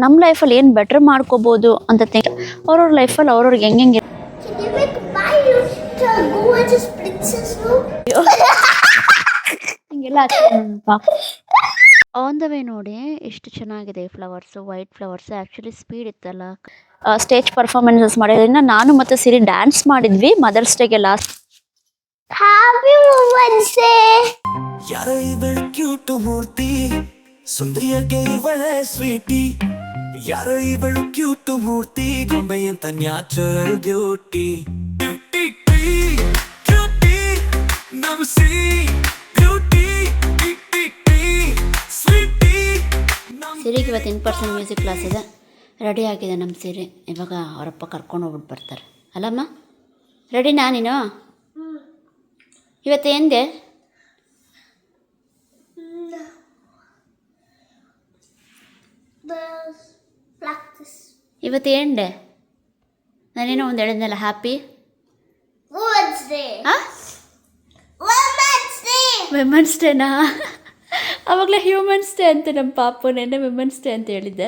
ನಮ್ಮ ಲೈಫಲ್ಲಿ ಏನು ಬೆಟ್ರ್ ಮಾಡ್ಕೋಬೋದು ಅಂತ ಅವ್ರವ್ರ ಲೈಫಲ್ಲಿ ಅವ್ರವ್ರಿಗೆ ಹೆಂಗೆ ಹಿಂಗೆಲ್ಲ ಪಾಪ. ಆನ್ ದ ವೇ ನೋಡಿ ಎಷ್ಟು ಚೆನ್ನಾಗಿದೆ flowers, white flowers. Actually speed ಇತ್ತಲ್ಲ, ಸ್ಟೇಜ್ ಪರ್ಫಾರ್ಮೆನ್ಸಸ್ ಮಾಡೋದ್ರಿಂದ ನಾನು ಮತ್ತು ಸಿರಿ ಡ್ಯಾನ್ಸ್ ಮಾಡಿದ್ವಿ ಮದರ್ಸ್ ಡೇಗೆ ಲಾಸ್ಟ್. Happy women's day. ಯಾರೋ ಇವಳು ಕ್ಯೂಟ್ ಮೂರ್ತಿ, ಸುಂದರಿಯಾಗೆ ಇವಳೆ ಸ್ವೀಟಿ. ಯಾರೋ ಇವಳು ಕ್ಯೂಟ್ ಮೂರ್ತಿ, ಗೊಂಬೆ ಅಂತ ನ್ಯಾಚುರಲ್ ಬ್ಯೂಟಿ. ಸಿರಿಗೆ ಇವತ್ತು ಇನ್ ಮ್ಯೂಸಿಕ್ ಕ್ಲಾಸ್ ಇದೆ, ರೆಡಿ ಆಗಿದೆ ನಮ್ಮ ಸೀರೆ. ಇವಾಗ ಅವರಪ್ಪ ಕರ್ಕೊಂಡು ಹೋಗ್ಬಿಟ್ಟು ಬರ್ತಾರೆ ಅಲ್ಲಮ್ಮ. ರೆಡಿನಾ ನೀನು? ಇವತ್ತೇಂದೆ? ಇವತ್ತೇಂಡೆ? ನಾನೇನೋ ಒಂದು ಹೇಳಿದ್ನಲ್ಲ, ಹ್ಯಾಪಿ ವಿಮೆನ್ಸ್ ಡೇನಾ? ಆವಾಗಲೇ ಹ್ಯೂಮನ್ಸ್ ಡೇ ಅಂತ ನಮ್ಮ ಪಾಪು. ನೆನ್ನೆ ವಿಮೆನ್ಸ್ ಡೇ ಅಂತ ಹೇಳಿದ್ದೆ,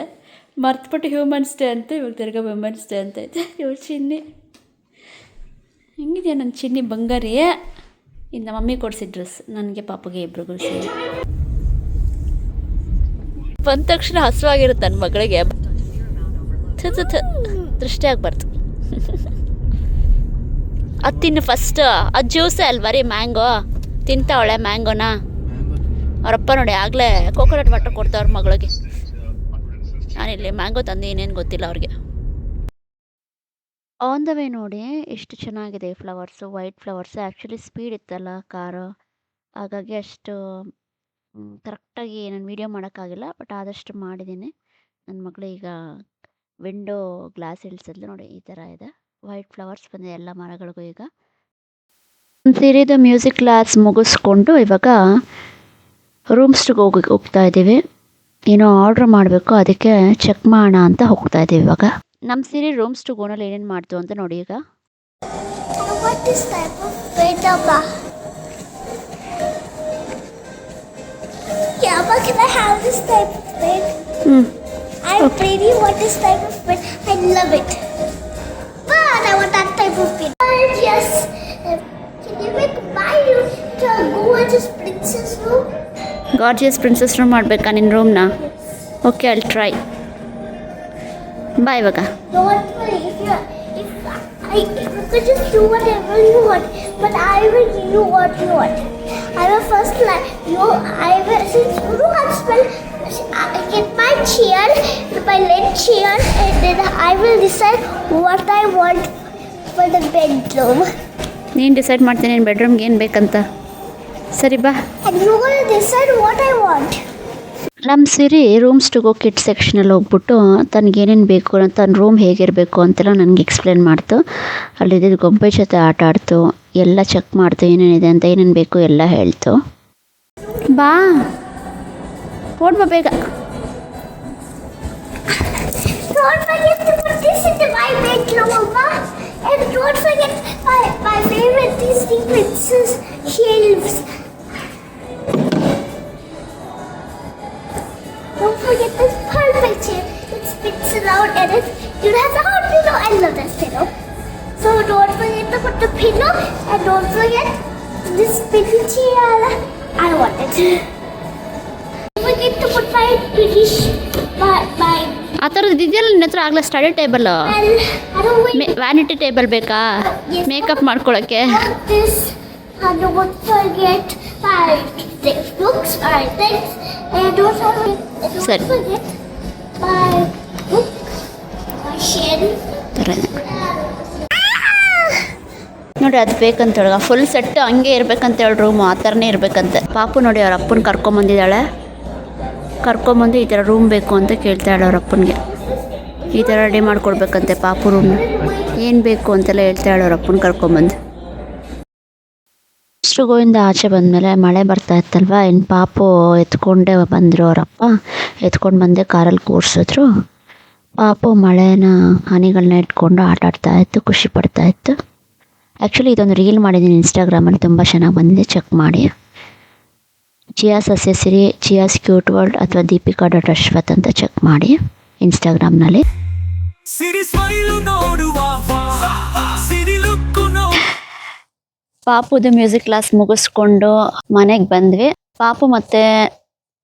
ಮರ್ತುಬಿಟ್ಟು ಹ್ಯೂಮನ್ಸ್ ಡೇ ಅಂತ ಇವಾಗ ತಿರ್ಗಾ ವಿಮೆನ್ಸ್ ಡೇ ಅಂತ ಐತೆ. ಇವಳು ಚಿನ್ನಿ ಹೆಂಗಿದೆಯಾ ನನ್ನ ಚಿನ್ನಿ ಬಂಗಾರಿ. ಇನ್ನು ನಮ್ಮ ಮಮ್ಮಿ ಕೊಡಿಸಿದ ಡ್ರೆಸ್ ನನಗೆ ಪಾಪಗೆ ಇಬ್ರಿಗೂ ಸೇರಿ. ಬಂದ ತಕ್ಷಣ ಹಸುವಾಗಿರುತ್ತೆ ನನ್ನ ಮಗಳಿಗೆ. ದೃಷ್ಟಿ ಆಗಬಾರ್ದು. ಅದು ತಿನ್ನು ಫಸ್ಟ್. ಅದು ಜ್ಯೂಸೇ ಅಲ್ವ ರೀ, ಮ್ಯಾಂಗೋ ತಿಂತಾವಳೆ ಮ್ಯಾಂಗೋನ. ಅವರಪ್ಪ ನೋಡಿ ಆಗಲೇ ಕೋಕೋನಟ್ ವಾಟರ್ ಕೊಡ್ತಾವ್ರ ಮಗಳಿಗೆ. ನಾನಿಲ್ಲಿ ಮ್ಯಾಂಗೋ ತಂದು ಏನೇನು ಗೊತ್ತಿಲ್ಲ ಅವ್ರಿಗೆ. ಆನ್ ದ ವೇ ನೋಡಿ ಎಷ್ಟು ಚೆನ್ನಾಗಿದೆ flowers, white flowers. Actually speed ಇತ್ತಲ್ಲ ಕಾರು, ಹಾಗಾಗಿ ಅಷ್ಟು ಕರೆಕ್ಟಾಗಿ ನಾನು ವೀಡಿಯೋ ಮಾಡೋಕ್ಕಾಗಿಲ್ಲ. ಬಟ್ ಆದಷ್ಟು ಮಾಡಿದ್ದೀನಿ. ನನ್ನ ಮಗಳು ಈಗ ವಿಂಡೋ ಗ್ಲಾಸ್ ಇಳಿಸಿದ್ಲು ನೋಡಿ, ಈ ಥರ ಇದೆ. ವೈಟ್ ಫ್ಲವರ್ಸ್ ಬಂದಿದೆ ಎಲ್ಲ ಮರಗಳಿಗೂ. ಈಗ ಸೀರಿದ ಮ್ಯೂಸಿಕ್ ಕ್ಲಾಸ್ ಮುಗಿಸ್ಕೊಂಡು ಇವಾಗ ರೂಮ್ಸ್ಗೆ ಹೋಗ್ತಾ ಇದ್ದೀವಿ. ಏನೋ ಆರ್ಡ್ರ್ ಮಾಡಬೇಕು, ಅದಕ್ಕೆ ಚೆಕ್ ಮಾಡೋಣ ಅಂತ ಹೋಗ್ತಾ ಇದ್ದೀವಿ ಇವಾಗ. ನಮ್ಮ ಸೀರೆ ರೂಮ್ಸ್ ಟು ಗೋನಲ್ಲಿ ಏನೇನು ಮಾಡ್ತು ಅಂತ ನೋಡಿ. ಈಗ I'm pretty. What is type of bed? I love it. But I want that type of bed. Yes. Can you make my room to a gorgeous princess room? Gorgeous princess room ಮಾಡಬೇಕಾ ನಿನ್ನ ರೂಮ್ನ? Okay, I'll try. ಬಾ ಇವಾಗ. Don't worry. You could just do whatever you want, but I will give you what you want. I will first like you. Since you don't have spell, I get my chair, my leg chair, and then I will decide what I want for the bedroom. ನೀನು decide ಮಾಡ್ತೀನಿ ನಿನ್ನ ಬೆಡ್ರೂಮ್ಗೆ ಏನು ಬೇಕಂತ. ಸರಿ ಬಾ. And you're going to decide what I want. ನಮ್ಮ ಸಿರಿ rooms to go kid ಸೆಕ್ಷನಲ್ಲಿ ಹೋಗ್ಬಿಟ್ಟು ತನಗೇನೇನು ಬೇಕು, ತನ್ನ ರೂಮ್ ಹೇಗಿರಬೇಕು ಅಂತೆಲ್ಲ ನನಗೆ ಎಕ್ಸ್ಪ್ಲೇನ್ ಮಾಡ್ತು. ಅಲ್ಲಿದ್ದ ಗೊಂಬೆ ಜೊತೆ ಆಟ ಆಡ್ತು, ಎಲ್ಲ ಚೆಕ್ ಮಾಡ್ತು ಏನೇನಿದೆ ಅಂತ, ಏನೇನು ಬೇಕು ಎಲ್ಲ ಹೇಳ್ತು. ಬಾ ಓಡ್ಬಾ ಬೇಗ. Don't forget to put this into my bedroom, Mama. And don't forget my favorite Disney princess shelves. Don't forget this purple chair. It spins around and it has a hot pillow. I love this pillow. So don't forget to put the pillow, and don't forget this spinning chair. I want it. Don't forget to put my British my ಆ ಥರದ್ದು ಇದೆಯಲ್ಲ ನಿನ್ನ ಹತ್ರ ಆಗಲೇ study table, vanity table ಬೇಕಾ makeup ಮಾಡ್ಕೊಳ್ಳೋಕ್ಕೆ? this, and don't forget my books, my things, and don't Sorry. forget my book, my shelf. ನೋಡಿ ಅದು ಬೇಕಂತೇಳ, ಫುಲ್ ಸೆಟ್ ಹಂಗೆ ಇರ್ಬೇಕಂತೇಳಿ ರೂಮು ಆ ಥರನೇ ಇರಬೇಕಂತೆ. ಪಾಪು ನೋಡಿ ಅವ್ರ ಅಪ್ಪನ ಕರ್ಕೊಂಬಂದಿದ್ದಾಳೆ. ಕರ್ಕೊಂಬಂದು ಈ ಥರ ರೂಮ್ ಬೇಕು ಅಂತ ಕೇಳ್ತಾಳೆ ಅವ್ರ ಅಪ್ಪನಿಗೆ. ಈ ಥರ ರೆಡಿ ಮಾಡ್ಕೊಡ್ಬೇಕಂತೆ ಪಾಪು ರೂಮ್. ಏನು ಬೇಕು ಅಂತೆಲ್ಲ ಹೇಳ್ತಾಳೆ ಅವ್ರ ಅಪ್ಪನ ಕರ್ಕೊಂಬಂದು. ಗೋಯಿಂದ ಆಚೆ ಬಂದಮೇಲೆ ಮಳೆ ಬರ್ತಾ ಇತ್ತಲ್ವ, ಇನ್ನು ಪಾಪು ಎತ್ಕೊಂಡೇ ಬಂದರು ಅವರಪ್ಪ. ಎತ್ಕೊಂಡು ಬಂದೆ ಕಾರಲ್ಲಿ ಕೂರಿಸಿದ್ರು. ಪಾಪು ಮಳೆನ ಹನಿಗಳನ್ನ ಇಟ್ಕೊಂಡು ಆಟ ಆಡ್ತಾ ಇತ್ತು, ಖುಷಿ ಪಡ್ತಾ ಇತ್ತು. ಆ್ಯಕ್ಚುಲಿ ಇದೊಂದು ರೀಲ್ ಮಾಡಿದ್ದೀನಿ ಇನ್ಸ್ಟಾಗ್ರಾಮಲ್ಲಿ, ತುಂಬ ಚೆನ್ನಾಗಿ ಬಂದಿದೆ, ಚೆಕ್ ಮಾಡಿ. ಚಿಯಾ ಸಸ್ಯಸಿರಿ, ಚಿಯಾಸ್ ಕ್ಯೂಟ್ ವರ್ಲ್ಡ್ ಅಥವಾ ದೀಪಿಕಾ ಡಾಟ್ ಅಶ್ವಥ್ ಅಂತ ಚೆಕ್ ಮಾಡಿ. ಇನ್ಸ್ಟಾಗ್ರಾಮ್ನಲ್ಲಿ. ಸಿರಿ ಸ್ಮೈಲು ನೋಡುವ ಸಿರಿ ಲುಕ್ಕು ಪಾಪುದು ಮ್ಯೂಸಿಕ್ ಕ್ಲಾಸ್ ಮುಗಿಸ್ಕೊಂಡು ಮನೆಗೆ ಬಂದ್ವಿ. ಪಾಪು ಮತ್ತು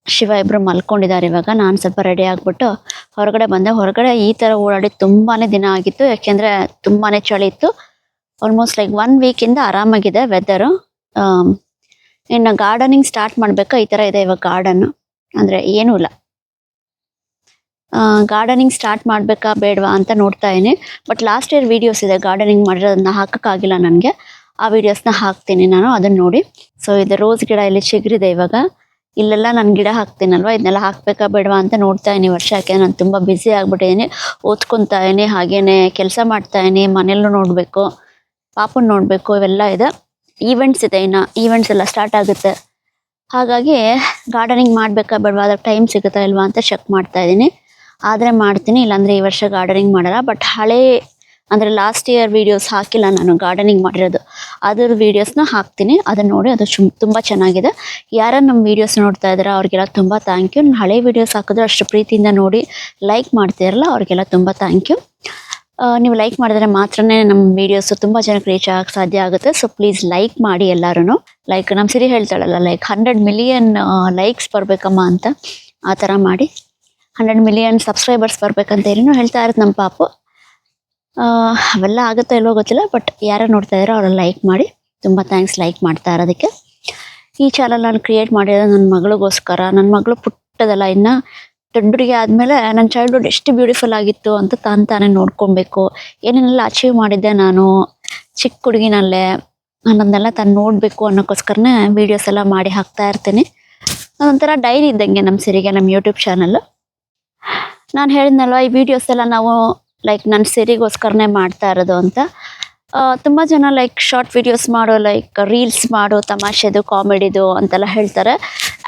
ಶಿವ ಇಬ್ಬರು ಮಲ್ಕೊಂಡಿದ್ದಾರೆ. ಇವಾಗ ನಾನು ಸ್ವಲ್ಪ ರೆಡಿ ಆಗಿಬಿಟ್ಟು ಹೊರಗಡೆ ಬಂದೆ. ಹೊರಗಡೆ ಈ ಥರ ಓಡಾಡಿ ತುಂಬಾ ದಿನ ಆಗಿತ್ತು, ಯಾಕೆಂದರೆ ತುಂಬಾ ಚಳಿ ಇತ್ತು. ಆಲ್ಮೋಸ್ಟ್ ಲೈಕ್ 1 ವೀಕಿಂದ ಆರಾಮಾಗಿದೆ ವೆದರು. ಇನ್ನು ಗಾರ್ಡನಿಂಗ್ ಸ್ಟಾರ್ಟ್ ಮಾಡಬೇಕಾ, ಈ ಥರ ಇದೆ ಇವಾಗ ಗಾರ್ಡನ್ನು, ಅಂದರೆ ಏನೂ ಇಲ್ಲ. ಗಾರ್ಡನಿಂಗ್ ಸ್ಟಾರ್ಟ್ ಮಾಡಬೇಕಾ ಬೇಡವಾ ಅಂತ ನೋಡ್ತಾ ಇದ್ದೀನಿ. ಬಟ್ ಲಾಸ್ಟ್ ಇಯರ್ ವೀಡಿಯೋಸ್ ಇದೆ ಗಾರ್ಡನಿಂಗ್ ಮಾಡಿರೋದನ್ನ ಹಾಕೋಕ್ಕಾಗಿಲ್ಲ ನನಗೆ. ಆ ವಿಡಿಯೋಸ್ನ ಹಾಕ್ತೀನಿ ನಾನು, ಅದನ್ನು ನೋಡಿ. ಸೊ ಇದು ರೋಸ್ ಗಿಡ ಇಲ್ಲಿ ಚಿಗುರಿದೆ. ಇವಾಗ ಇಲ್ಲೆಲ್ಲ ನಾನು ಗಿಡ ಹಾಕ್ತೀನಲ್ವ, ಇದನ್ನೆಲ್ಲ ಹಾಕಬೇಕಾ ಬೇಡವಾ ಅಂತ ನೋಡ್ತಾ ಇದ್ದೀನಿ ವರ್ಷ. ಯಾಕೆಂದರೆ ನಾನು ತುಂಬ ಬ್ಯುಸಿ ಆಗಿಬಿಟ್ಟಿದ್ದೀನಿ, ಓದ್ಕೊತಾ ಇದ್ದೀನಿ, ಹಾಗೇನೆ ಕೆಲಸ ಮಾಡ್ತಾ ಇದ್ದೀನಿ, ಮನೆಯಲ್ಲೂ ನೋಡಬೇಕು, ಪಾಪನ ನೋಡಬೇಕು, ಇವೆಲ್ಲ ಇದೆ. ಈವೆಂಟ್ಸ್ ಇದೆ, ಇನ್ನು ಈವೆಂಟ್ಸ್ ಎಲ್ಲ ಸ್ಟಾರ್ಟ್ ಆಗುತ್ತೆ. ಹಾಗಾಗಿ ಗಾರ್ಡನಿಂಗ್ ಮಾಡಬೇಕಾ ಬೇಡವಾ, ಅದಕ್ಕೆ ಟೈಮ್ ಸಿಗುತ್ತಾ ಇಲ್ವಾ ಅಂತ ಚೆಕ್ ಮಾಡ್ತಾ ಇದ್ದೀನಿ. ಆದರೆ ಮಾಡ್ತೀನಿ, ಇಲ್ಲಾಂದರೆ ಈ ವರ್ಷ ಗಾರ್ಡನಿಂಗ್ ಮಾಡಲ್ಲ. ಬಟ್ ಹಳೆ ಅಂದರೆ ಲಾಸ್ಟ್ ಇಯರ್ ವೀಡಿಯೋಸ್ ಹಾಕಿಲ್ಲ ನಾನು, ಗಾರ್ಡನಿಂಗ್ ಮಾಡಿರೋದು ಅದ್ರ ವೀಡಿಯೋಸ್ನ ಹಾಕ್ತೀನಿ, ಅದನ್ನು ನೋಡಿ. ಅದು ತುಂಬ ಚೆನ್ನಾಗಿದೆ. ಯಾರು ನಮ್ಮ ವೀಡಿಯೋಸ್ ನೋಡ್ತಾ ಇದ್ದಾರೆ ಅವ್ರಿಗೆಲ್ಲ ತುಂಬ ಥ್ಯಾಂಕ್ ಯು. ನಾನು ಹಳೆ ವೀಡಿಯೋಸ್ ಹಾಕಿದ್ರೆ ಅಷ್ಟು ಪ್ರೀತಿಯಿಂದ ನೋಡಿ ಲೈಕ್ ಮಾಡ್ತೀರಲ್ಲ, ಅವ್ರಿಗೆಲ್ಲ ತುಂಬ ಥ್ಯಾಂಕ್ ಯು. ನೀವು ಲೈಕ್ ಮಾಡಿದ್ರೆ ಮಾತ್ರನೇ ನಮ್ಮ ವೀಡಿಯೋಸು ತುಂಬ ಜನಕ್ಕೆ ರೀಚ್ ಆಗಕ್ಕೆ ಸಾಧ್ಯ ಆಗುತ್ತೆ. ಸೊ ಪ್ಲೀಸ್ ಲೈಕ್ ಮಾಡಿ ಎಲ್ಲರೂ. ಲೈಕ್ ನಮ್ಮ ಸಿರಿ ಹೇಳ್ತಾಳಲ್ಲ, ಲೈಕ್ 100 ಮಿಲಿಯನ್ ಲೈಕ್ಸ್ ಬರಬೇಕಮ್ಮ ಅಂತ, ಆ ಥರ ಮಾಡಿ 100 ಮಿಲಿಯನ್ ಸಬ್ಸ್ಕ್ರೈಬರ್ಸ್ ಬರ್ಬೇಕಂತ ಏನೋ ಹೇಳ್ತಾ ಇರುತ್ತೆ ನಮ್ಮ ಪಾಪು. ಅವೆಲ್ಲ ಆಗುತ್ತೋ ಇಲ್ವೋ ಗೊತ್ತಿಲ್ಲ, ಬಟ್ ಯಾರು ನೋಡ್ತಾ ಇದ್ದಾರೋ ಅವ್ರು ಲೈಕ್ ಮಾಡಿ. ತುಂಬ ಥ್ಯಾಂಕ್ಸ್ ಲೈಕ್ ಮಾಡ್ತಾ ಇರೋದಕ್ಕೆ. ಈ ಚಾನಲ್ ನಾನು ಕ್ರಿಯೇಟ್ ಮಾಡಿರೋದು ನನ್ನ ಮಗಳಿಗೋಸ್ಕರ. ನನ್ನ ಮಗಳು ಪುಟ್ಟದಲ್ಲ, ಇನ್ನು ದೊಡ್ಡರಿಗೆ ಆದಮೇಲೆ ನನ್ನ ಚೈಲ್ಡ್ಹುಡ್ ಎಷ್ಟು ಬ್ಯೂಟಿಫುಲ್ ಆಗಿತ್ತು ಅಂತ ತಾನೇ ನೋಡ್ಕೊಬೇಕು. ಏನೇನೆಲ್ಲ ಅಚೀವ್ ಮಾಡಿದ್ದೆ ನಾನು ಚಿಕ್ಕ ಹುಡುಗಿನಲ್ಲೇ, ನನ್ನನ್ನೆಲ್ಲ ತಾನು ನೋಡಬೇಕು ಅನ್ನೋಕ್ಕೋಸ್ಕರನೇ ವೀಡಿಯೋಸ್ ಎಲ್ಲ ಮಾಡಿ ಹಾಕ್ತಾ ಇರ್ತೀನಿ. ಅದೊಂಥರ ಡೈರಿ ಇದ್ದಂಗೆ ನಮ್ಮ ಸಿರಿಗೆ, ನಮ್ಮ ಯೂಟ್ಯೂಬ್ ಚಾನಲ್ಲು. ನಾನು ಹೇಳಿದ್ನಲ್ವ, ಈ ವಿಡಿಯೋಸ್ ಎಲ್ಲ ನಾವು ಲೈಕ್ ನನ್ನ ಸಿರಿಗೋಸ್ಕರನೇ ಮಾಡ್ತಾ ಇರೋದು ಅಂತ. ತುಂಬ ಜನ ಲೈಕ್ ಶಾರ್ಟ್ ವಿಡಿಯೋಸ್ ಮಾಡೋ, ಲೈಕ್ ರೀಲ್ಸ್ ಮಾಡೋ, ತಮಾಷೆದು, ಕಾಮಿಡಿದು ಅಂತೆಲ್ಲ ಹೇಳ್ತಾರೆ.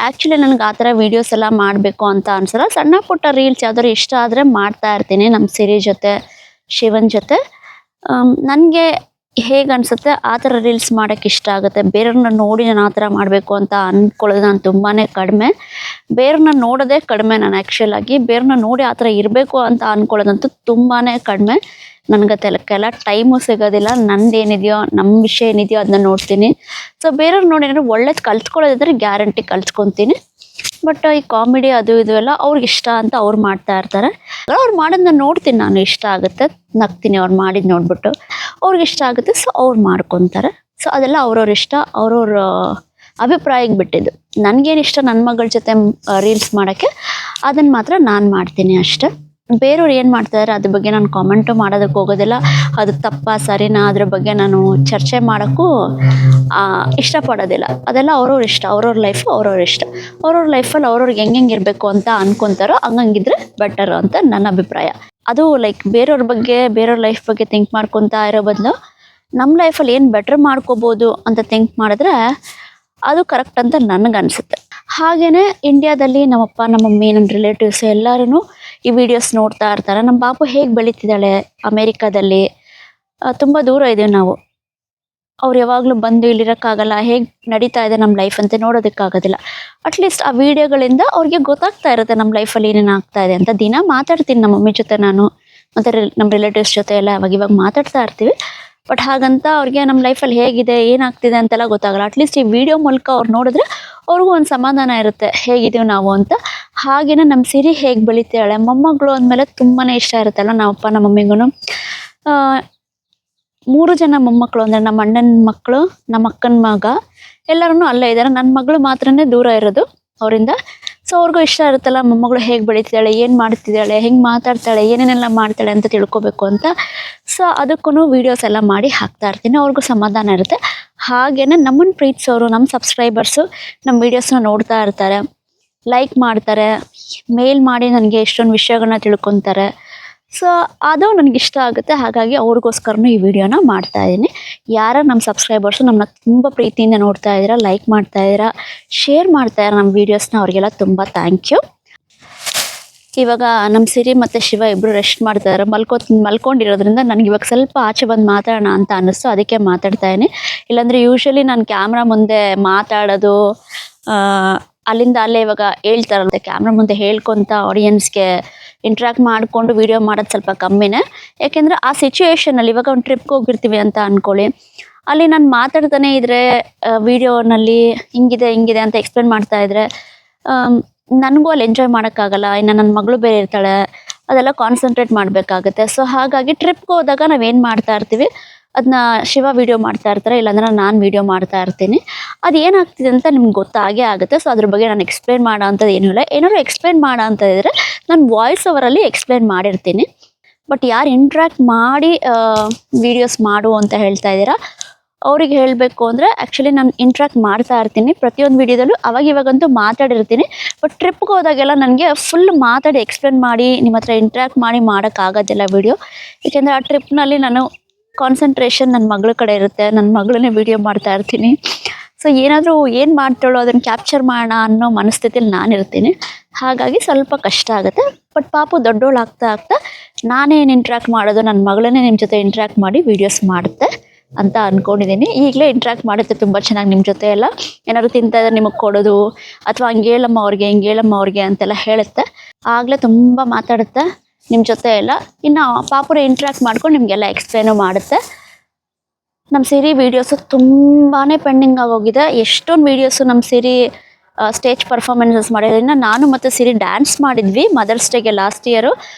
ಆ್ಯಕ್ಚುಲಿ ನನಗೆ ಆ ಥರ ವೀಡಿಯೋಸ್ ಎಲ್ಲ ಮಾಡಬೇಕು ಅಂತ ಅನ್ಸಲ್ಲ. ಸಣ್ಣ ಪುಟ್ಟ ರೀಲ್ಸ್ ಯಾವ್ದಾದ್ರು ಇಷ್ಟ ಆದರೆ ಮಾಡ್ತಾ ಇರ್ತೀನಿ ನಮ್ಮ ಸಿರಿ ಜೊತೆ, ಶಿವನ್ ಜೊತೆ. ನನಗೆ ಹೇಗೆ ಅನಿಸುತ್ತೆ ಆ ಥರ ರೀಲ್ಸ್ ಮಾಡೋಕ್ಕೆ ಇಷ್ಟ ಆಗುತ್ತೆ. ಬೇರೆಯವ್ರನ್ನ ನೋಡಿ ನಾನು ಆ ಥರ ಮಾಡಬೇಕು ಅಂತ ಅಂದ್ಕೊಳ್ಳೋದು ನಾನು ತುಂಬಾ ಕಡಿಮೆ. ಬೇರೆಯವ್ರನ್ನ ನೋಡೋದೇ ಕಡಿಮೆ ನಾನು ಆ್ಯಕ್ಚುಲಾಗಿ. ಬೇರೆಯವ್ರನ್ನ ನೋಡಿ ಆ ಥರ ಇರಬೇಕು ಅಂತ ಅಂದ್ಕೊಳ್ಳೋದಂತೂ ತುಂಬಾ ಕಡಿಮೆ. ನನಗೆ ಅದಕ್ಕೆಲ್ಲ ಟೈಮು ಸಿಗೋದಿಲ್ಲ. ನಂದೇನಿದೆಯೋ, ನಮ್ಮ ವಿಷಯ ಏನಿದೆಯೋ ಅದನ್ನ ನೋಡ್ತೀನಿ. ಸೊ ಬೇರೆಯವ್ರು ನೋಡಿ ಏನಾದ್ರು ಒಳ್ಳೇದು ಕಲ್ತ್ಕೊಳ್ಳೋದಿದ್ರೆ ಗ್ಯಾರಂಟಿ ಕಲ್ತ್ಕೊತೀನಿ. ಬಟ್ ಈ ಕಾಮಿಡಿ ಅದು ಇದು ಎಲ್ಲ ಅವ್ರಿಗೆ ಇಷ್ಟ ಅಂತ ಅವ್ರು ಮಾಡ್ತಾ ಇರ್ತಾರೆ. ಅವ್ರು ಮಾಡೋದನ್ನ ನೋಡ್ತೀನಿ ನಾನು, ಇಷ್ಟ ಆಗುತ್ತೆ, ನಗ್ತೀನಿ ಅವ್ರು ಮಾಡಿದ್ದು ನೋಡ್ಬಿಟ್ಟು. ಅವ್ರಿಗೆ ಇಷ್ಟ ಆಗುತ್ತೆ, ಸೊ ಅವ್ರು ಮಾಡ್ಕೊತಾರೆ. ಸೊ ಅದೆಲ್ಲ ಅವ್ರವ್ರ ಇಷ್ಟ, ಅವ್ರವ್ರ ಅಭಿಪ್ರಾಯಕ್ಕೆ ಬಿಟ್ಟಿದ್ದು. ನನಗೇನು ಇಷ್ಟ ನನ್ನ ಮಗಳ ಜೊತೆ ರೀಲ್ಸ್ ಮಾಡೋಕ್ಕೆ, ಅದನ್ನು ಮಾತ್ರ ನಾನು ಮಾಡ್ತೀನಿ ಅಷ್ಟೆ. ಬೇರೆಯವ್ರು ಏನು ಮಾಡ್ತಾರೆ ಅದ್ರ ಬಗ್ಗೆ ನಾನು ಕಾಮೆಂಟು ಮಾಡೋದಕ್ಕೆ ಹೋಗೋದಿಲ್ಲ. ಅದು ತಪ್ಪಾ ಸರಿನಾ ಅದ್ರ ಬಗ್ಗೆ ನಾನು ಚರ್ಚೆ ಮಾಡೋಕ್ಕೂ ಇಷ್ಟಪಡೋದಿಲ್ಲ. ಅದೆಲ್ಲ ಅವ್ರವ್ರ ಇಷ್ಟ, ಅವ್ರವ್ರ ಲೈಫು ಅವ್ರವ್ರ ಇಷ್ಟ. ಅವ್ರವ್ರ ಲೈಫಲ್ಲಿ ಅವ್ರವ್ರಿಗೆ ಹೆಂಗೆ ಇರಬೇಕು ಅಂತ ಅನ್ಕೊತಾರೋ ಹಂಗಿದ್ರೆ ಬೆಟರ್ ಅಂತ ನನ್ನ ಅಭಿಪ್ರಾಯ. ಅದು ಲೈಕ್ ಬೇರೆಯವ್ರ ಬಗ್ಗೆ, ಬೇರೆಯವ್ರ ಲೈಫ್ ಬಗ್ಗೆ ಥಿಂಕ್ ಮಾಡ್ಕೊತಾ ಇರೋ ಬದಲು ನಮ್ಮ ಲೈಫಲ್ಲಿ ಏನು ಬೆಟರ್ ಮಾಡ್ಕೋಬೋದು ಅಂತ ಥಿಂಕ್ ಮಾಡಿದ್ರೆ ಅದು ಕರೆಕ್ಟ್ ಅಂತ ನನಗನ್ಸುತ್ತೆ. ಹಾಗೆಯೇ ಇಂಡಿಯಾದಲ್ಲಿ ನಮ್ಮಪ್ಪ, ನಮ್ಮ ಮಮ್ಮಿ, ನನ್ನ ರಿಲೇಟಿವ್ಸ್ ಎಲ್ಲರೂ ಈ ವಿಡಿಯೋಸ್ ನೋಡ್ತಾ ಇರ್ತಾರೆ. ನಮ್ಮ ಪಾಪು ಹೇಗೆ ಬೆಳೀತಿದ್ದಾಳೆ ಅಮೇರಿಕಾದಲ್ಲಿ, ತುಂಬ ದೂರ ಇದ್ದೀವಿ ನಾವು. ಅವ್ರು ಯಾವಾಗಲೂ ಬಂದು ಇಲ್ಲಿರೋಕ್ಕಾಗಲ್ಲ, ಹೇಗೆ ನಡೀತಾ ಇದೆ ನಮ್ಮ ಲೈಫ್ ಅಂತ ನೋಡೋದಕ್ಕಾಗೋದಿಲ್ಲ. ಅಟ್ಲೀಸ್ಟ್ ಆ ವಿಡಿಯೋಗಳಿಂದ ಅವ್ರಿಗೆ ಗೊತ್ತಾಗ್ತಾ ಇರುತ್ತೆ ನಮ್ಮ ಲೈಫಲ್ಲಿ ಏನೇನು ಆಗ್ತಾ ಇದೆ ಅಂತ. ದಿನ ಮಾತಾಡ್ತೀನಿ ನಮ್ಮ ಮಮ್ಮಿ ಜೊತೆ ನಾನು, ಮತ್ತು ನಮ್ಮ ರಿಲೇಟಿವ್ಸ್ ಜೊತೆ ಎಲ್ಲ ಇವಾಗ ಮಾತಾಡ್ತಾ ಇರ್ತೀವಿ. ಬಟ್ ಹಾಗಂತ ಅವ್ರಿಗೆ ನಮ್ಮ ಲೈಫಲ್ಲಿ ಹೇಗಿದೆ, ಏನಾಗ್ತಿದೆ ಅಂತೆಲ್ಲ ಗೊತ್ತಾಗಲ್ಲ. ಅಟ್ಲೀಸ್ಟ್ ಈ ವಿಡಿಯೋ ಮೂಲಕ ಅವ್ರು ನೋಡಿದ್ರೆ ಅವ್ರಿಗೂ ಒಂದು ಸಮಾಧಾನ ಇರುತ್ತೆ, ಹೇಗಿದ್ದೀವಿ ನಾವು ಅಂತ. ಹಾಗೆಯೇ ನಮ್ಮ ಸಿರಿ ಹೇಗೆ ಬೆಳೀತಾಳೆ, ಮೊಮ್ಮಗಳು ಅಂದಮೇಲೆ ತುಂಬಾ ಇಷ್ಟ ಇರುತ್ತಲ್ಲ ನಮ್ಮಪ್ಪ ನಮ್ಮ ಮಮ್ಮಿಗೂ. 3 ಜನ ಮೊಮ್ಮಕ್ಕಳು, ಅಂದರೆ ನಮ್ಮ ಅಣ್ಣನ ಮಕ್ಕಳು, ನಮ್ಮ ಅಕ್ಕನ ಮಗ ಎಲ್ಲರೂ ಅಲ್ಲೇ ಇದ್ದಾರೆ. ನನ್ನ ಮಗಳು ಮಾತ್ರನೇ ದೂರ ಇರೋದು ಅವರಿಂದ. ಸೊ ಅವ್ರಿಗೂ ಇಷ್ಟ ಇರುತ್ತಲ್ಲ ಮೊಮ್ಮಗಳು ಹೇಗೆ ಬೆಳೀತಿದ್ದಾಳೆ, ಏನು ಮಾಡ್ತಿದ್ದಾಳೆ, ಹೆಂಗೆ ಮಾತಾಡ್ತಾಳೆ, ಏನೇನೆಲ್ಲ ಮಾಡ್ತಾಳೆ ಅಂತ ತಿಳ್ಕೊಬೇಕು ಅಂತ. ಸೊ ಅದಕ್ಕೂ ವೀಡಿಯೋಸ್ ಎಲ್ಲ ಮಾಡಿ ಹಾಕ್ತಾ ಇರ್ತೀನಿ, ಅವ್ರಿಗೂ ಸಮಾಧಾನ ಇರುತ್ತೆ. ಹಾಗೆಯೇ ನಮ್ಮನ್ನು ಪ್ರೀತಿಸೋರು, ನಮ್ಮ ಸಬ್ಸ್ಕ್ರೈಬರ್ಸು ನಮ್ಮ ವೀಡಿಯೋಸ್ನ ನೋಡ್ತಾ ಇರ್ತಾರೆ, ಲೈಕ್ ಮಾಡ್ತಾರೆ, ಮೇಲ್ ಮಾಡಿ ನನಗೆ ಎಷ್ಟೊಂದು ವಿಷಯಗಳನ್ನ ತಿಳ್ಕೊತಾರೆ. ಸೊ ಅದು ನನಗಿಷ್ಟ ಆಗುತ್ತೆ. ಹಾಗಾಗಿ ಅವ್ರಿಗೋಸ್ಕರನೂ ಈ ವಿಡಿಯೋನ ಮಾಡ್ತಾ ಇದ್ದೀನಿ. ಯಾರು ನಮ್ಮ ಸಬ್ಸ್ಕ್ರೈಬರ್ಸು ನಮ್ಮನ್ನ ತುಂಬ ಪ್ರೀತಿಯಿಂದ ನೋಡ್ತಾ ಇದ್ದೀರಾ, ಲೈಕ್ ಮಾಡ್ತಾ ಇದ್ದೀರಾ, ಶೇರ್ ಮಾಡ್ತಾ ಇದ್ದೀರಾ ನಮ್ಮ ವೀಡಿಯೋಸ್ನ, ಅವ್ರಿಗೆಲ್ಲ ತುಂಬ ಥ್ಯಾಂಕ್ ಯು. ಇವಾಗ ನಮ್ಮ ಸಿರಿ ಮತ್ತು ಶಿವ ಇಬ್ಬರು ರೆಸ್ಟ್ ಮಾಡ್ತಾರೆ. ಮಲ್ಕೊಂಡಿರೋದ್ರಿಂದ ನನಗೆ ಇವಾಗ ಸ್ವಲ್ಪ ಆಚೆ ಬಂದು ಮಾತಾಡೋಣ ಅಂತ ಅನ್ನಿಸ್ತು, ಅದಕ್ಕೆ ಮಾತಾಡ್ತಾ ಇದ್ದೀನಿ. ಇಲ್ಲಾಂದರೆ ಯೂಶ್ವಲಿ ನಾನು ಕ್ಯಾಮ್ರಾ ಮುಂದೆ ಮಾತಾಡೋದು, ಅಲ್ಲಿಂದ ಅಲ್ಲೇ ಇವಾಗ ಹೇಳ್ತಾರಲ್ಲ, ಕ್ಯಾಮ್ರಾ ಮುಂದೆ ಹೇಳ್ಕೊತ ಆಡಿಯನ್ಸ್ಗೆ ಇಂಟ್ರ್ಯಾಕ್ಟ್ ಮಾಡಿಕೊಂಡು ವೀಡಿಯೋ ಮಾಡೋದು ಸ್ವಲ್ಪ ಕಮ್ಮಿನೇ. ಯಾಕೆಂದರೆ ಆ ಸಿಚುವೇಶನಲ್ಲಿ ಇವಾಗ ಒಂದು ಟ್ರಿಪ್ಗೆ ಹೋಗಿರ್ತೀವಿ ಅಂತ ಅಂದ್ಕೊಳ್ಳಿ, ಅಲ್ಲಿ ನಾನು ಮಾತಾಡ್ತಾನೆ ಇದ್ದರೆ ವೀಡಿಯೋನಲ್ಲಿ ಹಿಂಗಿದೆ ಅಂತ ಎಕ್ಸ್ಪ್ಲೇನ್ ಮಾಡ್ತಾ ಇದ್ದರೆ ನನಗೂ ಅಲ್ಲಿ ಎಂಜಾಯ್ ಮಾಡೋಕ್ಕಾಗಲ್ಲ. ಇನ್ನು ನನ್ನ ಮಗಳು ಬೇರೆ ಇರ್ತಾಳೆ, ಅದೆಲ್ಲ ಕಾನ್ಸಂಟ್ರೇಟ್ ಮಾಡಬೇಕಾಗುತ್ತೆ. ಸೊ ಹಾಗಾಗಿ ಟ್ರಿಪ್ಗೆ ಹೋದಾಗ ನಾವೇನು ಮಾಡ್ತಾ ಇರ್ತೀವಿ ಅದನ್ನ ಶಿವ ವೀಡಿಯೋ ಮಾಡ್ತಾ ಇರ್ತಾರೆ, ಇಲ್ಲಾಂದ್ರೆ ನಾನು ವೀಡಿಯೋ ಮಾಡ್ತಾ ಇರ್ತೀನಿ. ಅದು ಏನಾಗ್ತಿದೆ ಅಂತ ನಿಮ್ಗೆ ಗೊತ್ತಾಗೇ ಆಗುತ್ತೆ. ಸೊ ಅದ್ರ ಬಗ್ಗೆ ನಾನು ಎಕ್ಸ್ಪ್ಲೇನ್ ಮಾಡೋ ಅಂಥದ್ದು ಏನೂ ಇಲ್ಲ. ಏನಾದ್ರು ಎಕ್ಸ್ಪ್ಲೇನ್ ಮಾಡೋ ಅಂತ ಇದ್ದರೆ ನಾನು ವಾಯ್ಸ್ ಓವರಲ್ಲಿ ಎಕ್ಸ್ಪ್ಲೇನ್ ಮಾಡಿರ್ತೀನಿ. ಬಟ್ ಯಾರು ಇಂಟ್ರ್ಯಾಕ್ಟ್ ಮಾಡಿ ವೀಡಿಯೋಸ್ ಮಾಡು ಅಂತ ಹೇಳ್ತಾ ಇದ್ದೀರಾ ಅವ್ರಿಗೆ ಹೇಳಬೇಕು ಅಂದರೆ ಆ್ಯಕ್ಚುಲಿ ನಾನು ಇಂಟ್ರ್ಯಾಕ್ಟ್ ಮಾಡ್ತಾ ಇರ್ತೀನಿ ಪ್ರತಿಯೊಂದು ವೀಡಿಯೋದಲ್ಲೂ. ಇವಾಗಂತೂ ಮಾತಾಡಿರ್ತೀನಿ. ಬಟ್ ಟ್ರಿಪ್ಗೆ ಹೋದಾಗೆಲ್ಲ ನನಗೆ ಫುಲ್ ಮಾತಾಡಿ ಎಕ್ಸ್ಪ್ಲೇನ್ ಮಾಡಿ ನಿಮ್ಮ ಹತ್ರ ಇಂಟ್ರ್ಯಾಕ್ಟ್ ಮಾಡಿ ಮಾಡೋಕ್ಕಾಗೋದಿಲ್ಲ ವೀಡಿಯೋ. ಏಕೆಂದರೆ ಆ ಟ್ರಿಪ್ನಲ್ಲಿ ನಾನು ಕಾನ್ಸಂಟ್ರೇಷನ್ ನನ್ನ ಮಗಳ ಕಡೆ ಇರುತ್ತೆ, ನನ್ನ ಮಗಳನ್ನೇ ವೀಡಿಯೋ ಮಾಡ್ತಾ ಇರ್ತೀನಿ. ಸೊ ಏನಾದರೂ ಏನು ಮಾಡ್ತಾಳೋ ಅದನ್ನು ಕ್ಯಾಪ್ಚರ್ ಮಾಡೋಣ ಅನ್ನೋ ಮನಸ್ಥಿತಿಯಲ್ಲಿ ನಾನಿರ್ತೀನಿ. ಹಾಗಾಗಿ ಸ್ವಲ್ಪ ಕಷ್ಟ ಆಗುತ್ತೆ. ಬಟ್ ಪಾಪು ದೊಡ್ಡೋಳು ಆಗ್ತಾ ನಾನೇನು ಇಂಟ್ರ್ಯಾಕ್ಟ್ ಮಾಡೋದು, ನನ್ನ ಮಗಳನ್ನೇ ನಿಮ್ಮ ಜೊತೆ ಇಂಟ್ರ್ಯಾಕ್ಟ್ ಮಾಡಿ ವೀಡಿಯೋಸ್ ಮಾಡುತ್ತೆ ಅಂತ ಅಂದ್ಕೊಂಡಿದ್ದೀನಿ. ಈಗಲೇ ಇಂಟ್ರ್ಯಾಕ್ಟ್ ಮಾಡುತ್ತೆ ತುಂಬ ಚೆನ್ನಾಗಿ ನಿಮ್ಮ ಜೊತೆ ಎಲ್ಲ. ಏನಾದ್ರು ತಿಂತಾ ಇದ್ರೆ ನಿಮಗೆ ಕೊಡೋದು, ಅಥವಾ ಹಂಗೇಳಮ್ಮ ಅವ್ರಿಗೆ ಅಂತೆಲ್ಲ ಹೇಳುತ್ತೆ. ಆಗಲೇ ತುಂಬ ಮಾತಾಡುತ್ತೆ ನಿಮ್ಮ ಜೊತೆ ಎಲ್ಲ. ಇನ್ನು ಪಾಪುರ ಇಂಟ್ರ್ಯಾಕ್ಟ್ ಮಾಡ್ಕೊಂಡು ನಿಮಗೆಲ್ಲ ಎಕ್ಸ್ಪ್ಲೇನು ಮಾಡುತ್ತೆ. ನಮ್ಮ ಸಿರಿ ವೀಡಿಯೋಸು ತುಂಬಾ ಪೆಂಡಿಂಗ್ ಆಗೋಗಿದೆ. ಎಷ್ಟೊಂದು ವೀಡಿಯೋಸು ನಮ್ಮ ಸಿರಿ ಸ್ಟೇಜ್ ಪರ್ಫಾರ್ಮೆನ್ಸಸ್ ಮಾಡಿದ್ರಿಂದ ನಾನು ಮತ್ತು ಸಿರಿ ಡ್ಯಾನ್ಸ್ ಮಾಡಿದ್ವಿ ಮದರ್ಸ್ ಡೇಗೆ ಲಾಸ್ಟ್ ಇಯರು.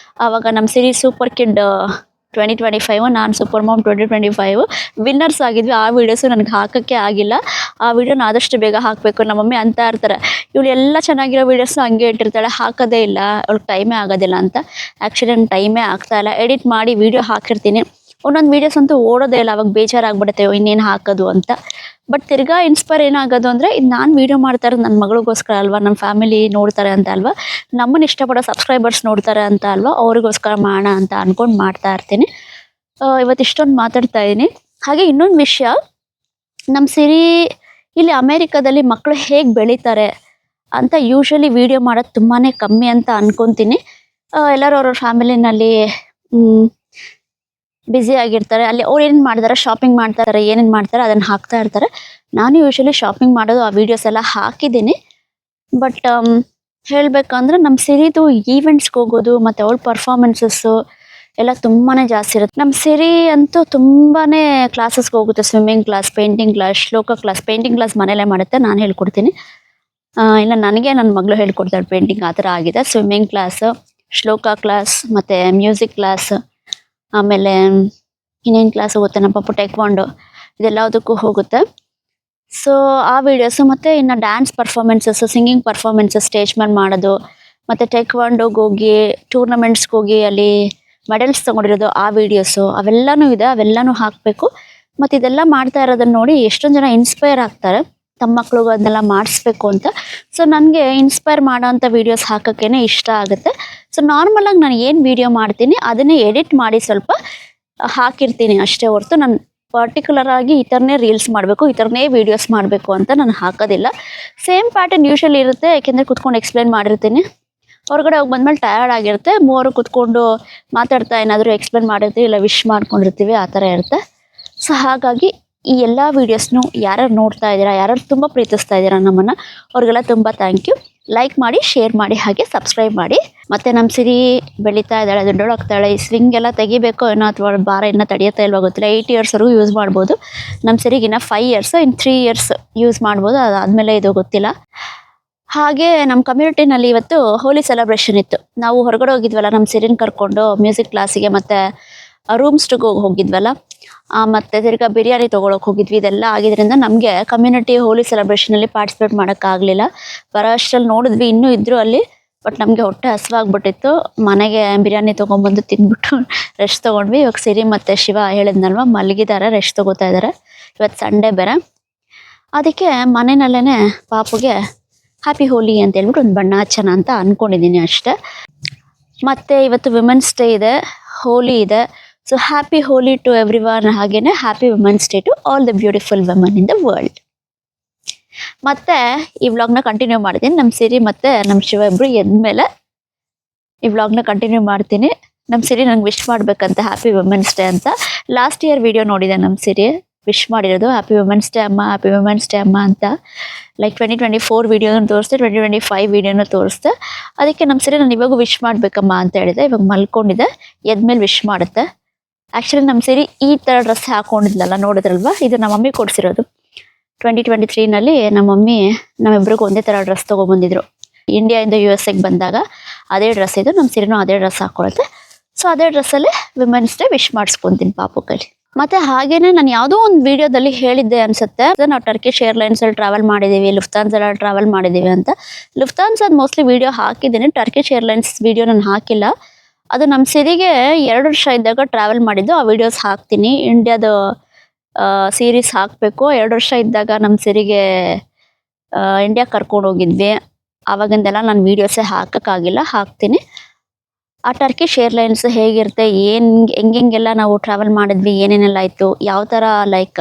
ಆವಾಗ ನಮ್ಮ ಸಿರಿ ಸೂಪರ್ ಕಿಡ್ 2025, ನಾನು ಸೂಪರ್ ಮಾಮ್ 2025 ವಿನ್ನರ್ಸ್ ಆಗಿದ್ವಿ. ಆ ವೀಡಿಯೋಸು ನನಗೆ ಹಾಕೋಕ್ಕೆ ಆಗಿಲ್ಲ. ಆ ವೀಡಿಯೋನ ಆದಷ್ಟು ಬೇಗ ಹಾಕಬೇಕು. ನಮ್ಮ ಮಮ್ಮಿ ಅಂತ ಇರ್ತಾರೆ, ಇವಳು ಎಲ್ಲ ಚೆನ್ನಾಗಿರೋ ವೀಡಿಯೋಸ್ನ ಹಂಗೆ ಇಟ್ಟಿರ್ತಾಳೆ, ಹಾಕೋದೇ ಇಲ್ಲ, ಅವಳಿಗೆ ಟೈಮೇ ಆಗೋದಿಲ್ಲ ಅಂತ. ಆ್ಯಕ್ಚುಲಿ ನನ್ನ ಟೈಮೇ ಆಗ್ತಾಯಿಲ್ಲ. ಎಡಿಟ್ ಮಾಡಿ ವೀಡಿಯೋ ಹಾಕಿರ್ತೀನಿ, ಒಂದೊಂದು ವೀಡಿಯೋಸ್ ಅಂತೂ ಓಡೋದೇ ಇಲ್ಲ. ಅವಾಗ ಬೇಜಾರಾಗ್ಬಿಡುತ್ತೆ ಇನ್ನೇನು ಹಾಕೋದು ಅಂತ. ಬಟ್ ತಿರ್ಗಾ ಇನ್ಸ್ಪೈರ್ ಏನಾಗೋದು ಅಂದರೆ ಇದು ನಾನು ವೀಡಿಯೋ ಮಾಡ್ತಾ ಇರೋದು ನನ್ನ ಮಗಳಿಗೋಸ್ಕರ ಅಲ್ವಾ, ನಮ್ಮ ಫ್ಯಾಮಿಲಿ ನೋಡ್ತಾರೆ ಅಂತ ಅಲ್ವಾ, ನಮ್ಮನ್ನು ಇಷ್ಟಪಡೋ ಸಬ್ಸ್ಕ್ರೈಬರ್ಸ್ ನೋಡ್ತಾರೆ ಅಂತ ಅಲ್ವಾ, ಅವ್ರಿಗೋಸ್ಕರ ಮಾಡೋಣ ಅಂತ ಅಂದ್ಕೊಂಡು ಮಾಡ್ತಾ ಇರ್ತೀನಿ. ಇವತ್ತು ಇಷ್ಟೊಂದು ಮಾತಾಡ್ತಾ ಇದ್ದೀನಿ. ಹಾಗೆ ಇನ್ನೊಂದು ವಿಷಯ, ನಮ್ಮ ಸಿರಿ ಇಲ್ಲಿ ಅಮೇರಿಕಾದಲ್ಲಿ ಮಕ್ಕಳು ಹೇಗೆ ಬೆಳೀತಾರೆ ಅಂತ ಯೂಶ್ವಲಿ ವೀಡಿಯೋ ಮಾಡೋದು ತುಂಬಾ ಕಮ್ಮಿ ಅಂತ ಅಂದ್ಕೊತೀನಿ. ಎಲ್ಲರೂ ಅವ್ರವ್ರ ಫ್ಯಾಮಿಲಿನಲ್ಲಿ ಬ್ಯುಸಿ ಆಗಿರ್ತಾರೆ. ಅಲ್ಲಿ ಅವ್ರು ಏನೇನು ಮಾಡ್ತಾರೆ, ಶಾಪಿಂಗ್ ಮಾಡ್ತಾರೆ, ಏನೇನು ಮಾಡ್ತಾರೆ ಅದನ್ನು ಹಾಕ್ತಾ ಇರ್ತಾರೆ. ನಾನು ಯೂಶ್ವಲಿ ಶಾಪಿಂಗ್ ಮಾಡೋದು ಆ ವೀಡಿಯೋಸ್ ಎಲ್ಲ ಹಾಕಿದ್ದೀನಿ. ಬಟ್ ಹೇಳಬೇಕಂದ್ರೆ ನಮ್ಮ ಸಿರಿದು ಈವೆಂಟ್ಸ್ಗೆ ಹೋಗೋದು ಮತ್ತು ಅವಳ ಪರ್ಫಾರ್ಮೆನ್ಸಸ್ಸು ಎಲ್ಲ ತುಂಬಾ ಜಾಸ್ತಿ ಇರುತ್ತೆ. ನಮ್ಮ ಸಿರಿ ಅಂತೂ ತುಂಬಾ ಕ್ಲಾಸಸ್ಗೆ ಹೋಗುತ್ತೆ. ಸ್ವಿಮ್ಮಿಂಗ್ ಕ್ಲಾಸ್, ಪೇಂಟಿಂಗ್ ಕ್ಲಾಸ್, ಶ್ಲೋಕ ಕ್ಲಾಸ್. ಪೇಂಟಿಂಗ್ ಕ್ಲಾಸ್ ಮನೇಲೇ ಮಾಡುತ್ತೆ, ನಾನು ಹೇಳ್ಕೊಡ್ತೀನಿ. ಇಲ್ಲ ನನಗೆ ನನ್ನ ಮಗಳು ಹೇಳ್ಕೊಡ್ತಾಳೆ ಪೇಂಟಿಂಗ್, ಆ ಥರ ಆಗಿದೆ. ಸ್ವಿಮ್ಮಿಂಗ್ ಕ್ಲಾಸು, ಶ್ಲೋಕ ಕ್ಲಾಸ್ ಮತ್ತು ಮ್ಯೂಸಿಕ್ ಕ್ಲಾಸ್, ಆಮೇಲೆ ಇನ್ನೇನು ಕ್ಲಾಸ್ ಹೋಗುತ್ತೆ ನಮ್ಮ ಪಾಪು ಟೆಕ್ವಾಂಡೋ, ಇದೆಲ್ಲದಕ್ಕೂ ಹೋಗುತ್ತೆ. ಸೊ ಆ ವೀಡಿಯೋಸು ಮತ್ತು ಇನ್ನು dance performances, singing performances stage ಮೇಲೆ ಮಾಡೋದು, ಮತ್ತು ಟೆಕ್ವಾಂಡೋಗೆ ಹೋಗಿ ಟೂರ್ನಮೆಂಟ್ಸ್ಗೆ ಹೋಗಿ ಅಲ್ಲಿ ಮೆಡಲ್ಸ್ ತೊಗೊಂಡಿರೋದು ಆ ವೀಡಿಯೋಸು ಅವೆಲ್ಲನೂ ಇದೆ. ಅವೆಲ್ಲನೂ ಹಾಕಬೇಕು. ಮತ್ತು ಇದೆಲ್ಲ ಮಾಡ್ತಾ ಇರೋದನ್ನು ನೋಡಿ ಎಷ್ಟೊಂದು ಜನ ಇನ್ಸ್ಪೈರ್ ಆಗ್ತಾರೆ ತಮ್ಮ ಮಕ್ಳಿಗೂ ಅದನ್ನೆಲ್ಲ ಮಾಡಿಸ್ಬೇಕು ಅಂತ. ಸೊ ನನಗೆ ಇನ್ಸ್ಪೈರ್ ಮಾಡೋ ಅಂಥ ವೀಡಿಯೋಸ್ ಹಾಕೋಕ್ಕೇ ಇಷ್ಟ ಆಗುತ್ತೆ. ಸೊ ನಾರ್ಮಲಾಗಿ ನಾನು ಏನು ವೀಡಿಯೋ ಮಾಡ್ತೀನಿ ಅದನ್ನೇ ಎಡಿಟ್ ಮಾಡಿ ಸ್ವಲ್ಪ ಹಾಕಿರ್ತೀನಿ ಅಷ್ಟೇ ಹೊರತು ನಾನು ಪರ್ಟಿಕ್ಯುಲರ್ ಆಗಿ ಈ ಥರನೇ ರೀಲ್ಸ್ ಮಾಡಬೇಕು, ಈ ಥರನೇ ವೀಡಿಯೋಸ್ ಮಾಡಬೇಕು ಅಂತ ನಾನು ಹಾಕೋದಿಲ್ಲ. ಸೇಮ್ ಪ್ಯಾಟರ್ನ್ ಯೂಶಲಿ ಇರುತ್ತೆ, ಯಾಕೆಂದರೆ ಕುತ್ಕೊಂಡು ಎಕ್ಸ್ಪ್ಲೇನ್ ಮಾಡಿರ್ತೀನಿ. ಹೊರಗಡೆ ಹೋಗಿ ಬಂದಮೇಲೆ ಟಯರ್ಡ್ ಆಗಿರುತ್ತೆ, ಮೂವರು ಕುತ್ಕೊಂಡು ಮಾತಾಡ್ತಾ ಏನಾದರೂ ಎಕ್ಸ್ಪ್ಲೇನ್ ಮಾಡಿರ್ತೀವಿ, ಇಲ್ಲ ವಿಶ್ ಮಾಡ್ಕೊಂಡಿರ್ತೀವಿ, ಆ ಥರ ಇರುತ್ತೆ. ಸೊ ಹಾಗಾಗಿ ಈ ಎಲ್ಲ ವೀಡಿಯೋಸ್ನು ಯಾರ್ಯಾರು ನೋಡ್ತಾ ಇದ್ದೀರಾ, ಯಾರ್ಯಾರು ತುಂಬ ಪ್ರೀತಿಸ್ತಾ ಇದ್ದೀರಾ ನಮ್ಮನ್ನು, ಅವ್ರಿಗೆಲ್ಲ ತುಂಬ ಥ್ಯಾಂಕ್ ಯು. ಲೈಕ್ ಮಾಡಿ, ಶೇರ್ ಮಾಡಿ, ಹಾಗೆ ಸಬ್ಸ್ಕ್ರೈಬ್ ಮಾಡಿ. ಮತ್ತು ನಮ್ಮ ಸಿರಿ ಬೆಳೀತಾ ಇದ್ದಾಳೆ, ದೊಡ್ಡೋಳಾಗ್ತಾಳೆ. ಈ ಸ್ವಿಂಗ್ ಎಲ್ಲ ತೆಗಿಬೇಕೋ ಏನೋ ಅಥವಾ ಭಾರ ಇನ್ನೂ ತಡೆಯುತ್ತಾ ಇಲ್ವೋ ಗೊತ್ತಿಲ್ಲ. 8 ಇಯರ್ಸ್ವರೆಗೂ ಯೂಸ್ ಮಾಡ್ಬೋದು. ನಮ್ಮ ಸಿರಿಗೆ ಇನ್ನೂ 5 ಇಯರ್ಸ್, ಇನ್ನು 3 ಇಯರ್ಸ್ ಯೂಸ್ ಮಾಡ್ಬೋದು, ಅದಾದಮೇಲೆ ಇದು ಗೊತ್ತಿಲ್ಲ. ಹಾಗೆ ನಮ್ಮ ಕಮ್ಯುನಿಟಿನಲ್ಲಿ ಇವತ್ತು ಹೋಲಿ ಸೆಲೆಬ್ರೇಷನ್ ಇತ್ತು. ನಾವು ಹೊರಗಡೆ ಹೋಗಿದ್ವಲ್ಲ ನಮ್ಮ ಸಿರಿನ ಕರ್ಕೊಂಡು ಮ್ಯೂಸಿಕ್ ಕ್ಲಾಸಿಗೆ, ಮತ್ತು ರೂಮ್ಸ್ಟಿಗೆ ಹೋಗಿದ್ವಲ್ಲ, ಮತ್ತು ತಿರ್ಗಾ ಬಿರಿಯಾನಿ ತೊಗೊಳಕ್ಕೆ ಹೋಗಿದ್ವಿ. ಇದೆಲ್ಲ ಆಗಿದ್ದರಿಂದ ನಮಗೆ ಕಮ್ಯುನಿಟಿ ಹೋಲಿ ಸೆಲೆಬ್ರೇಷನಲ್ಲಿ ಪಾರ್ಟಿಸಿಪೇಟ್ ಮಾಡೋಕ್ಕಾಗಲಿಲ್ಲ. ಬರೋ ಅಷ್ಟರಲ್ಲಿ ನೋಡಿದ್ವಿ, ಇನ್ನೂ ಇದ್ದರು ಅಲ್ಲಿ. ಬಟ್ ನಮಗೆ ಹೊಟ್ಟೆ ಹಸಿವಾಗ್ಬಿಟ್ಟಿತ್ತು. ಮನೆಗೆ ಬಿರಿಯಾನಿ ತೊಗೊಂಬಂದು ತಿಂದ್ಬಿಟ್ಟು ರೆಸ್ಟ್ ತೊಗೊಂಡ್ವಿ. ಇವಾಗ ಸಿರಿ ಮತ್ತು ಶಿವ ಹೇಳಿದ್ನಲ್ವ ಮಲಗಿದ್ದಾರೆ, ರೆಸ್ಟ್ ತೊಗೋತಾ ಇದ್ದಾರೆ. ಇವತ್ತು ಸಂಡೇ ಬೇರೆ, ಅದಕ್ಕೆ ಮನೆಯಲ್ಲೇ ಪಾಪುಗೆ ಹ್ಯಾಪಿ ಹೋಲಿ ಅಂತ ಹೇಳ್ಬಿಟ್ಟು ಒಂದು ಬಣ್ಣ ಹಚ್ಚೋಣ ಅಂತ ಅಂದ್ಕೊಂಡಿದ್ದೀನಿ ಅಷ್ಟೇ. ಮತ್ತು ಇವತ್ತು ವಿಮೆನ್ಸ್ ಡೇ ಇದೆ, ಹೋಲಿ ಇದೆ. So happy Holi to everyone. ಹಾಗೇನೆ happy women's day to all the beautiful women in the world. ಮತ್ತು ಈ ವ್ಲಾಗ್ನ ಕಂಟಿನ್ಯೂ ಮಾಡ್ತೀನಿ. ನಮ್ಮ ಸಿರಿ ಮತ್ತು ನಮ್ಮ ಶಿವ ಇಬ್ಬರು ಎದ್ಮೇಲೆ ಈ ವ್ಲಾಗ್ನ ಕಂಟಿನ್ಯೂ ಮಾಡ್ತೀನಿ. ನಮ್ಮ ಸಿರಿ ನಂಗೆ ವಿಶ್ ಮಾಡಬೇಕಂತ ಹ್ಯಾಪಿ ವುಮೆನ್ಸ್ ಡೇ ಅಂತ. ಲಾಸ್ಟ್ ಇಯರ್ ವಿಡಿಯೋ ನೋಡಿದೆ ನಮ್ಮ ಸಿರಿ, ವಿಶ್ ಮಾಡಿರೋದು. ಹ್ಯಾಪಿ ವುಮೆನ್ಸ್ ಡೇ ಅಮ್ಮ, ಹ್ಯಾಪಿ ವುಮೆನ್ಸ್ ಡೇ ಅಮ್ಮ ಅಂತ. ಲೈಕ್ 2024 ವಿಡಿಯೋನ ತೋರಿಸ್ದೆ, 2025 ವಿಡಿಯೋನ ತೋರಿಸ್ದೆ. ಅದಕ್ಕೆ ನಮ್ಮ ಸರಿ ನಾನು ಇವಾಗ ವಿಶ್ ಮಾಡ್ಬೇಕಮ್ಮ ಅಂತ ಹೇಳಿದೆ. ಇವಾಗ ಮಲ್ಕೊಂಡಿದ್ದೆ, ಎದ್ಮೇಲೆ ವಿಶ್ ಮಾಡುತ್ತೆ. ಆ್ಯಕ್ಚುಲಿ ನಮ್ಮ ಸರಿ ಈ ಥರ ಡ್ರೆಸ್ ಹಾಕೊಂಡಿದ್ಲಲ್ಲ, ನೋಡಿದ್ರಲ್ವಾ, ಇದು ನಮ್ಮ ಮಮ್ಮಿ ಕೊಡಿಸಿರೋದು. 2023ನಲ್ಲಿ ನಮ್ಮ ಮಮ್ಮಿ ನಮ್ಮಿಬ್ರಿಗೂ ಒಂದೇ ಥರ ಡ್ರೆಸ್ ತೊಗೊಬಂದಿದ್ರು. ಇಂಡಿಯಾದಿಂದ USA ಬಂದಾಗ ಅದೇ ಡ್ರೆಸ್ ಇದು. ನಮ್ಮ ಸೀರೆನೂ ಅದೇ ಡ್ರೆಸ್ ಹಾಕೊಳುತ್ತೆ. ಸೊ ಅದೇ ಡ್ರೆಸ್ಸಲ್ಲೇ ವಿಮೆನ್ಸ್ ಡೇ ವಿಶ್ ಮಾಡಿಸ್ಕೊತೀನಿ ಪಾಪು ಕೈಲಿ. ಮತ್ತೆ ಹಾಗೇನೆ ನಾನು ಯಾವುದೋ ಒಂದು ವಿಡಿಯೋದಲ್ಲಿ ಹೇಳಿದ್ದೆ ಅನ್ಸುತ್ತೆ, ನಾವು ಟರ್ಕಿಶ್ ಏರ್ಲೈನ್ಸಲ್ಲಿ ಟ್ರಾವೆಲ್ ಮಾಡಿದ್ದೀವಿ, ಲುಫ್ತಾನ್ಸಲ್ಲಿ ಟ್ರಾವೆಲ್ ಮಾಡಿದ್ದೀವಿ ಅಂತ. ಲುಫ್ತಾನ್ಸದ್ದು ಮೋಸ್ಟ್ಲಿ ವಿಡಿಯೋ ಹಾಕಿದ್ದೀನಿ, ಟರ್ಕಿಶ್ ಏರ್ಲೈನ್ಸ್ ವಿಡಿಯೋ ನಾನು ಹಾಕಿಲ್ಲ. ಅದು ನಮ್ಮ ಸಿರಿಗೆ 2 ವರ್ಷ ಇದ್ದಾಗ ಟ್ರಾವೆಲ್ ಮಾಡಿದ್ದು. ಆ ವಿಡಿಯೋಸ್ ಹಾಕ್ತೀನಿ. ಇಂಡಿಯಾದ ಸೀರೀಸ್ ಹಾಕಬೇಕು. 2 ವರ್ಷ ಇದ್ದಾಗ ನಮ್ಮ ಸಿರಿಗೆ ಇಂಡಿಯಾ ಕರ್ಕೊಂಡು ಹೋಗಿದ್ವಿ. ಆವಾಗಿಂದೆಲ್ಲ ನಾನು ವೀಡಿಯೋಸೇ ಹಾಕೋಕ್ಕಾಗಿಲ್ಲ, ಹಾಕ್ತೀನಿ. ಆ ಟರ್ಕಿಶ್ ಏರ್ಲೈನ್ಸ್ ಹೇಗಿರುತ್ತೆ, ಹೆಂಗೆಲ್ಲ ನಾವು ಟ್ರಾವೆಲ್ ಮಾಡಿದ್ವಿ, ಏನೇನೆಲ್ಲ ಆಯಿತು, ಯಾವ ಥರ ಲೈಕ್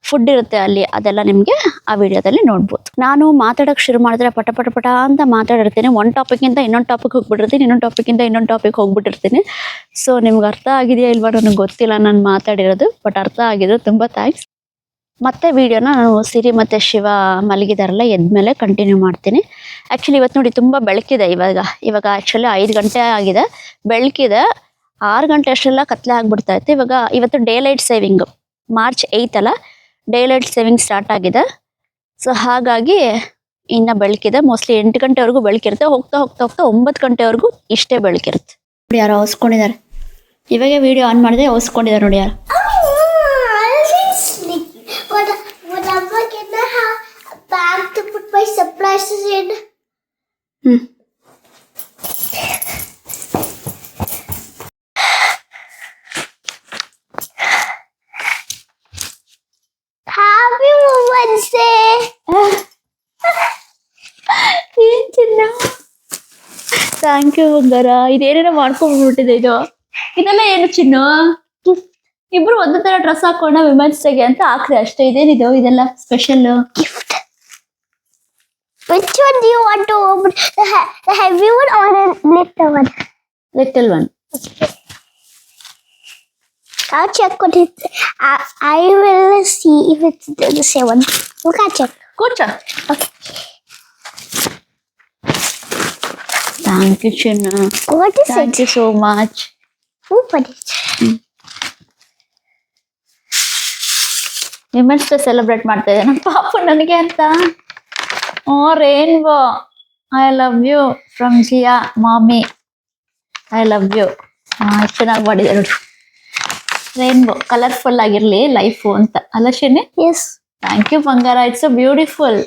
ಫುಡ್ ಇರುತ್ತೆ ಅಲ್ಲಿ, ಅದೆಲ್ಲ ನಿಮಗೆ ಆ ವಿಡಿಯೋದಲ್ಲಿ ನೋಡ್ಬೋದು. ನಾನು ಮಾತಾಡೋಕ್ಕೆ ಶುರು ಮಾಡಿದ್ರೆ ಪಟ ಪಟ ಪಟ ಅಂತ ಮಾತಾಡಿರ್ತೀನಿ. ಒಂದು ಟಾಪಿಕ್ಕಿಂತ ಇನ್ನೊಂದು ಟಾಪಿಕ್ ಹೋಗ್ಬಿಟ್ಟಿರ್ತೀನಿ, ಇನ್ನೊಂದು ಟಾಪಿಕ್ಕಿಂತ ಇನ್ನೊಂದು ಟಾಪಿಕ್ ಹೋಗ್ಬಿಟ್ಟಿರ್ತೀನಿ. ಸೊ ನಿಮ್ಗೆ ಅರ್ಥ ಆಗಿದೆಯಾ ಇಲ್ವಾ ನನಗೆ ಗೊತ್ತಿಲ್ಲ ನಾನು ಮಾತಾಡಿರೋದು, ಬಟ್ ಅರ್ಥ ಆಗಿದ್ರು ತುಂಬ ಥ್ಯಾಂಕ್ಸ್. ಮತ್ತೆ ವಿಡಿಯೋನ ನಾನು ಸಿರಿ ಮತ್ತು ಶಿವ ಮಲಗಿದಾರಲ್ಲ ಎದ್ಮೇಲೆ ಕಂಟಿನ್ಯೂ ಮಾಡ್ತೀನಿ. ಆ್ಯಕ್ಚುಲಿ ಇವತ್ತು ನೋಡಿ ತುಂಬ ಬೆಳಕಿದೆ. ಇವಾಗ ಆ್ಯಕ್ಚುಲಿ 5 ಗಂಟೆ ಆಗಿದೆ, ಬೆಳಕಿದೆ. 6 ಗಂಟೆ ಅಷ್ಟೆಲ್ಲ ಕತ್ಲೆ ಆಗ್ಬಿಡ್ತಾ ಇತ್ತು. ಇವತ್ತು ಡೇ ಲೈಟ್ ಸೇವಿಂಗು, March 8 ಅಲ್ಲ, ಡೇ ಲೈಟ್ ಸೇವಿಂಗ್ ಸ್ಟಾರ್ಟ್ ಆಗಿದೆ. ಸೊ ಹಾಗಾಗಿ ಇನ್ನು ಬೆಳಕಿದೆ. ಮೋಸ್ಟ್ಲಿ 8 ಗಂಟೆವರೆಗೂ ಬೆಳಕಿರುತ್ತೆ. ಹೋಗ್ತಾ ಹೋಗ್ತಾ ಹೋಗ್ತಾ 9 ಗಂಟೆವರೆಗೂ ಇಷ್ಟೇ ಬೆಳಕಿರುತ್ತೆ. ನೋಡಿ ಯಾರೋ ಹೊಸ್ಕೊಂಡಿದ್ದಾರೆ. ಇವಾಗ ವಿಡಿಯೋ ಆನ್ ಮಾಡಿದೆ, ಹೊಸ್ಕೊಂಡಿದ್ದಾರೆ ನೋಡಿ ಯಾರು. But Amma, can I have a bag to put my surprises in? Happy Women's Day! ಏನ್ ಚಿನ್ನ, ಥ್ಯಾಂಕ್ ಯು ಬಂಗಾರ. ಇದೇನೇನೋ ಮಾಡ್ಕೊಂಡ್ಬಿಟ್ಟಿದೆ ಇದು. ಇದೆಲ್ಲ ಏನು ಚಿನ್ನು? ಇಬ್ರು ಒಂದೇ ತರ ಡ್ರೆಸ್ ಹಾಕೋಣ ವಿಮೆನ್ಸ್ ಡೇಗೆ ಅಂತ ಹಾಕ್ರಿ ಅಷ್ಟೇ. ಇದೇನಿದು ಇದೆಲ್ಲ special Gift. Which one do you want to open? The heavy one or the little one? Little one. I'll check what it. I will see if it's the same one. You can check. ಕೂರ್ಚೋ. Okay. Thank you ಚಿನ್ನ, What is thank it? You so much. Open it. Women's day celebrate ಮಾಡ್ತಾ ಇದ್ದೆ ನಮ್ಮ ಪಾಪು ನನಗೆ ಅಂತ. Rainbow, I love you from Jiya ಮಾಮಿ, I love you. ಚೆನ್ನಾಗಿ ಮಾಡಿದೆ ನೋಡಿ. ರೇನ್ಬೋ ಕಲರ್ಫುಲ್ ಆಗಿರ್ಲಿ ಲೈಫು ಅಂತ ಅಲ್ಲ ಶಿನಿ? Yes. ಥ್ಯಾಂಕ್ ಯು ಬಂಗಾರ, ಇಟ್ಸ್ ಸೊ ಬ್ಯೂಟಿಫುಲ್.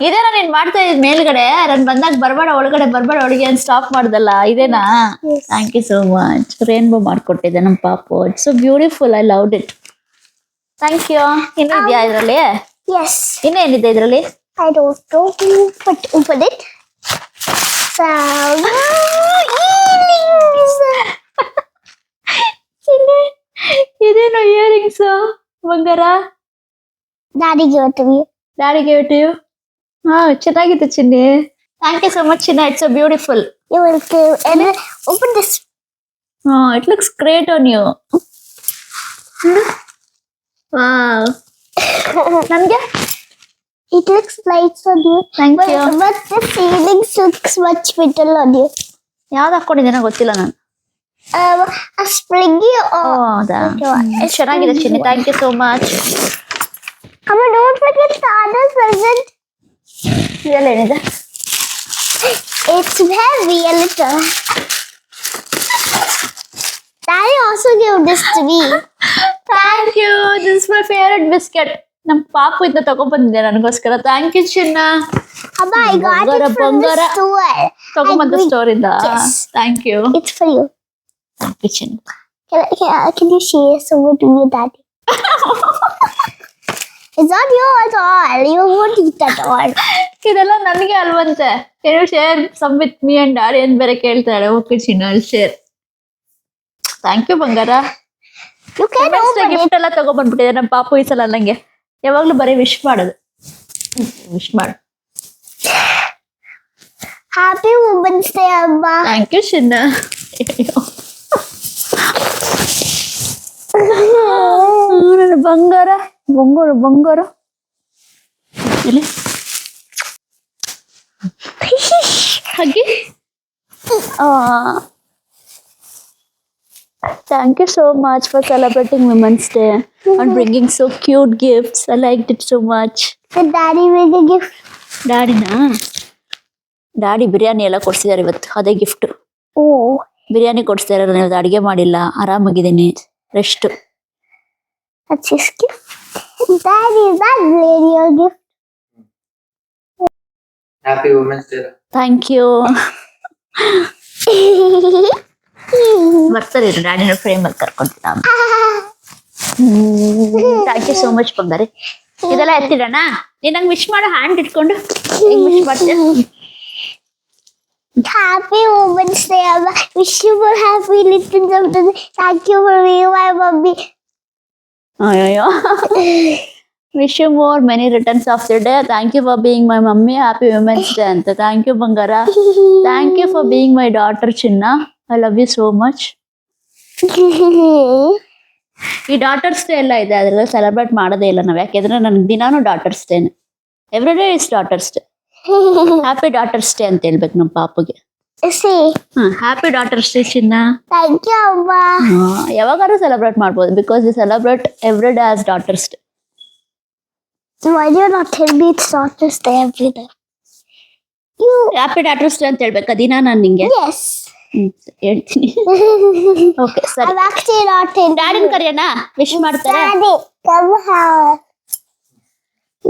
ಇದೇನಾ ನೀನ್ ಮಾಡ್ತಾ ಇದ್ ಮೇಲ್ಗಡೆ? ನಾನು ಬಂದಾಗ ಬರ್ಬೇಡ ಒಳಗಡೆ, ಬರ್ಬೇಡ ಒಳಗೆ ಅಂತ ಸ್ಟಾಪ್ ಮಾಡ್ದಲ್ಲ, ಇದೇನಾ? Yes. Thank you so much. Rainbow ಮಾಡ್ಕೊಟ್ಟಿದ್ದೆ ನಮ್ಮ ಪಾಪು. It's so beautiful, I loved it. Thank you. ಇನ್ನೂ ಇದೆಯಾ ಇದರಲ್ಲಿ? Yes. ಇನ್ನೇನಿದೆ ಇದರಲ್ಲಿ? I don't know, but open it. Some earrings. ಇದೇನು ಇಯರಿಂಗ್ಸ್ ಬಂಗಾರ? Daddy gave it to me. Daddy gave it you. ಚೆನ್ನಾಗಿತ್ತು ಚಿನ್ನಿ. ಥ್ಯಾಂಕ್ ಯು ಸೋ ಮಚ್ ಚಿನ್ನ, it's so beautiful. You will give and then open this. It looks great on you. Wow. ನನ್ಗೆ It looks nice on you. Thank but, you. But the feelings looks much better on you. ಯಾವ್ದು ಹಾಕೊಂಡಿದ್ದೇನೋ ಗೊತ್ತಿಲ್ಲ ನಾನು. A springy or ಹೌದಾ? ಚೆನ್ನಾಗಿದೆ ಚಿನ್ನಿ, thank you so much. Amma, don't forget the other present. ಇದೆಲ್ಲ ಏನಿದೆ? It's heavy a little. Daddy also gave this to me. Thank you. This is my favourite biscuit. ನಮ್ಮ ಪಾಪು ಇದನ್ನ ತಗೊಂಡ್ಬಂದಿದ್ದೆ ನನಗೋಸ್ಕರ. ಥ್ಯಾಂಕ್ ಯು ಚಿನ್ನ. Amma, I got Bongara, it from bongara. the store. ತಗೊಂಬಂದ store ಇಂದ. Yes. Thank you. It's for you. Thank you ಚಿನ್ನ. Can you share some with me, Daddy? It's not yours all. You won't eat at all. ಇದೆಲ್ಲ ನನಗೆ ಅಲ್ವಂತೆ. ಏನು share some with me and daddy ಅಂತ ಬೇರೆ ಕೇಳ್ತಾಳೆ. Okay ಚಿನ್ನ, share. Thank you ಬಂಗಾರ. You can open it. Gift ಎಲ್ಲ ತಗೊಂಡ್ಬಂದ್ಬಿಟ್ಟಿದೆ ನಮ್ಮ ಪಾಪು ಈ ಸಲ. ನಂಗೆ ಯಾವಾಗ್ಲೂ ಬರೀ ವಿಶ್ ಮಾಡೋದು. ವಿಶ್ ಮಾಡು. Happy Women's Day, Amma. Thank you ಚಿನ್ನ. ನನ್ನ ಬಂಗಾರ ಬಂಗಾರ ಬಂಗಾರ ಇಲ್ಲಿ ಹಾಗೆ thank you so much for celebrating Women's Day and bringing so cute gifts. I liked it so much. The daddy made a gift. Daddy biryani ಎಲ್ಲ ಕೊಡ್ಸಿದಾರೆ ಇವತ್ತು, ಅದೇ ಗಿಫ್ಟ್. Oh. ಬಿರಿಯಾನಿ ಕೊಡ್ಸಿದಾರೆ, ನಾನು ಇವತ್ತು ಅಡಿಗೆ ಮಾಡಿಲ್ಲ, ಆರಾಮಾಗಿದ್ದೀನಿ, rest. That's his gift. Daddy, is that really your gift? Happy Women's Day. Thank you. ಬರ್ತಾರೆ ಡ್ಯಾಡಿನ ಫ್ರೇಮಲ್ಲಿ ಕರ್ಕೊಂಡು. ಥ್ಯಾಂಕ್ ಯು ಸೋ ಮಚ್ ಬಂಗಾರಿ. ಇದೆಲ್ಲ ಎತ್ತಿಡೋಣ. ನೀನ್ ನಂಗೆ ವಿಶ್ ಮಾಡೋ ಹ್ಯಾಂಡ್ ಇಟ್ಕೊಂಡು ಹೆಂಗ್ ವಿಶ್ ಮಾಡ್ತೀಯ? Happy Women's Day, Amma. Wish you were happy little something. Thank you for being my mommy. ಅಯ್ಯೋ wish you more many returns of the day. Thank you for being my mummy. Happy women's day ಅಂತ. Thank you ಬಂಗಾರ. Thank you for being my daughter ಚಿನ್ನ. I love you so much. ಈ daughter's day ಎಲ್ಲ ಇದೆ, ಅದೆಲ್ಲ celebrate ಮಾಡೋದೇ ಇಲ್ಲ ನಾವು. ಯಾಕೆಂದ್ರೆ ನನ್ಗೆ ದಿನಾನು ಡಾಟರ್ಸ್ ಡೇನೆ. Every day is daughter's day. Happy daughter's day ಅಂತ ಹೇಳ್ಬೇಕು ನಮ್ಮ ಪಾಪುಗೆ. See. ಹ್ಯಾಪಿ ಡಾಟರ್ಸ್ ಡೇ ಚಿನ್ನ. Thank you, Amma. ಯಾವಾಗಾದ್ರೂ ಸೆಲೆಬ್ರೇಟ್ ಮಾಡ್ಬೋದು, because we celebrate every day as daughter's day. Why do you not tell me it's Daughter's Day every day? You. Happy daughter's day ಅಂತ ಹೇಳ್ಬೇಕಾ ದಿನ ನಾನು ನಿಂಗೆ? Yes. ಹೇಳ್ತೀನಿ. Okay ಸರಿ. I'm actually not in. ಡ್ಯಾಡಿನ ಕರೆಯೋಣ, ವಿಶ್ ಮಾಡ್ತಾರೆ. Daddy, come here.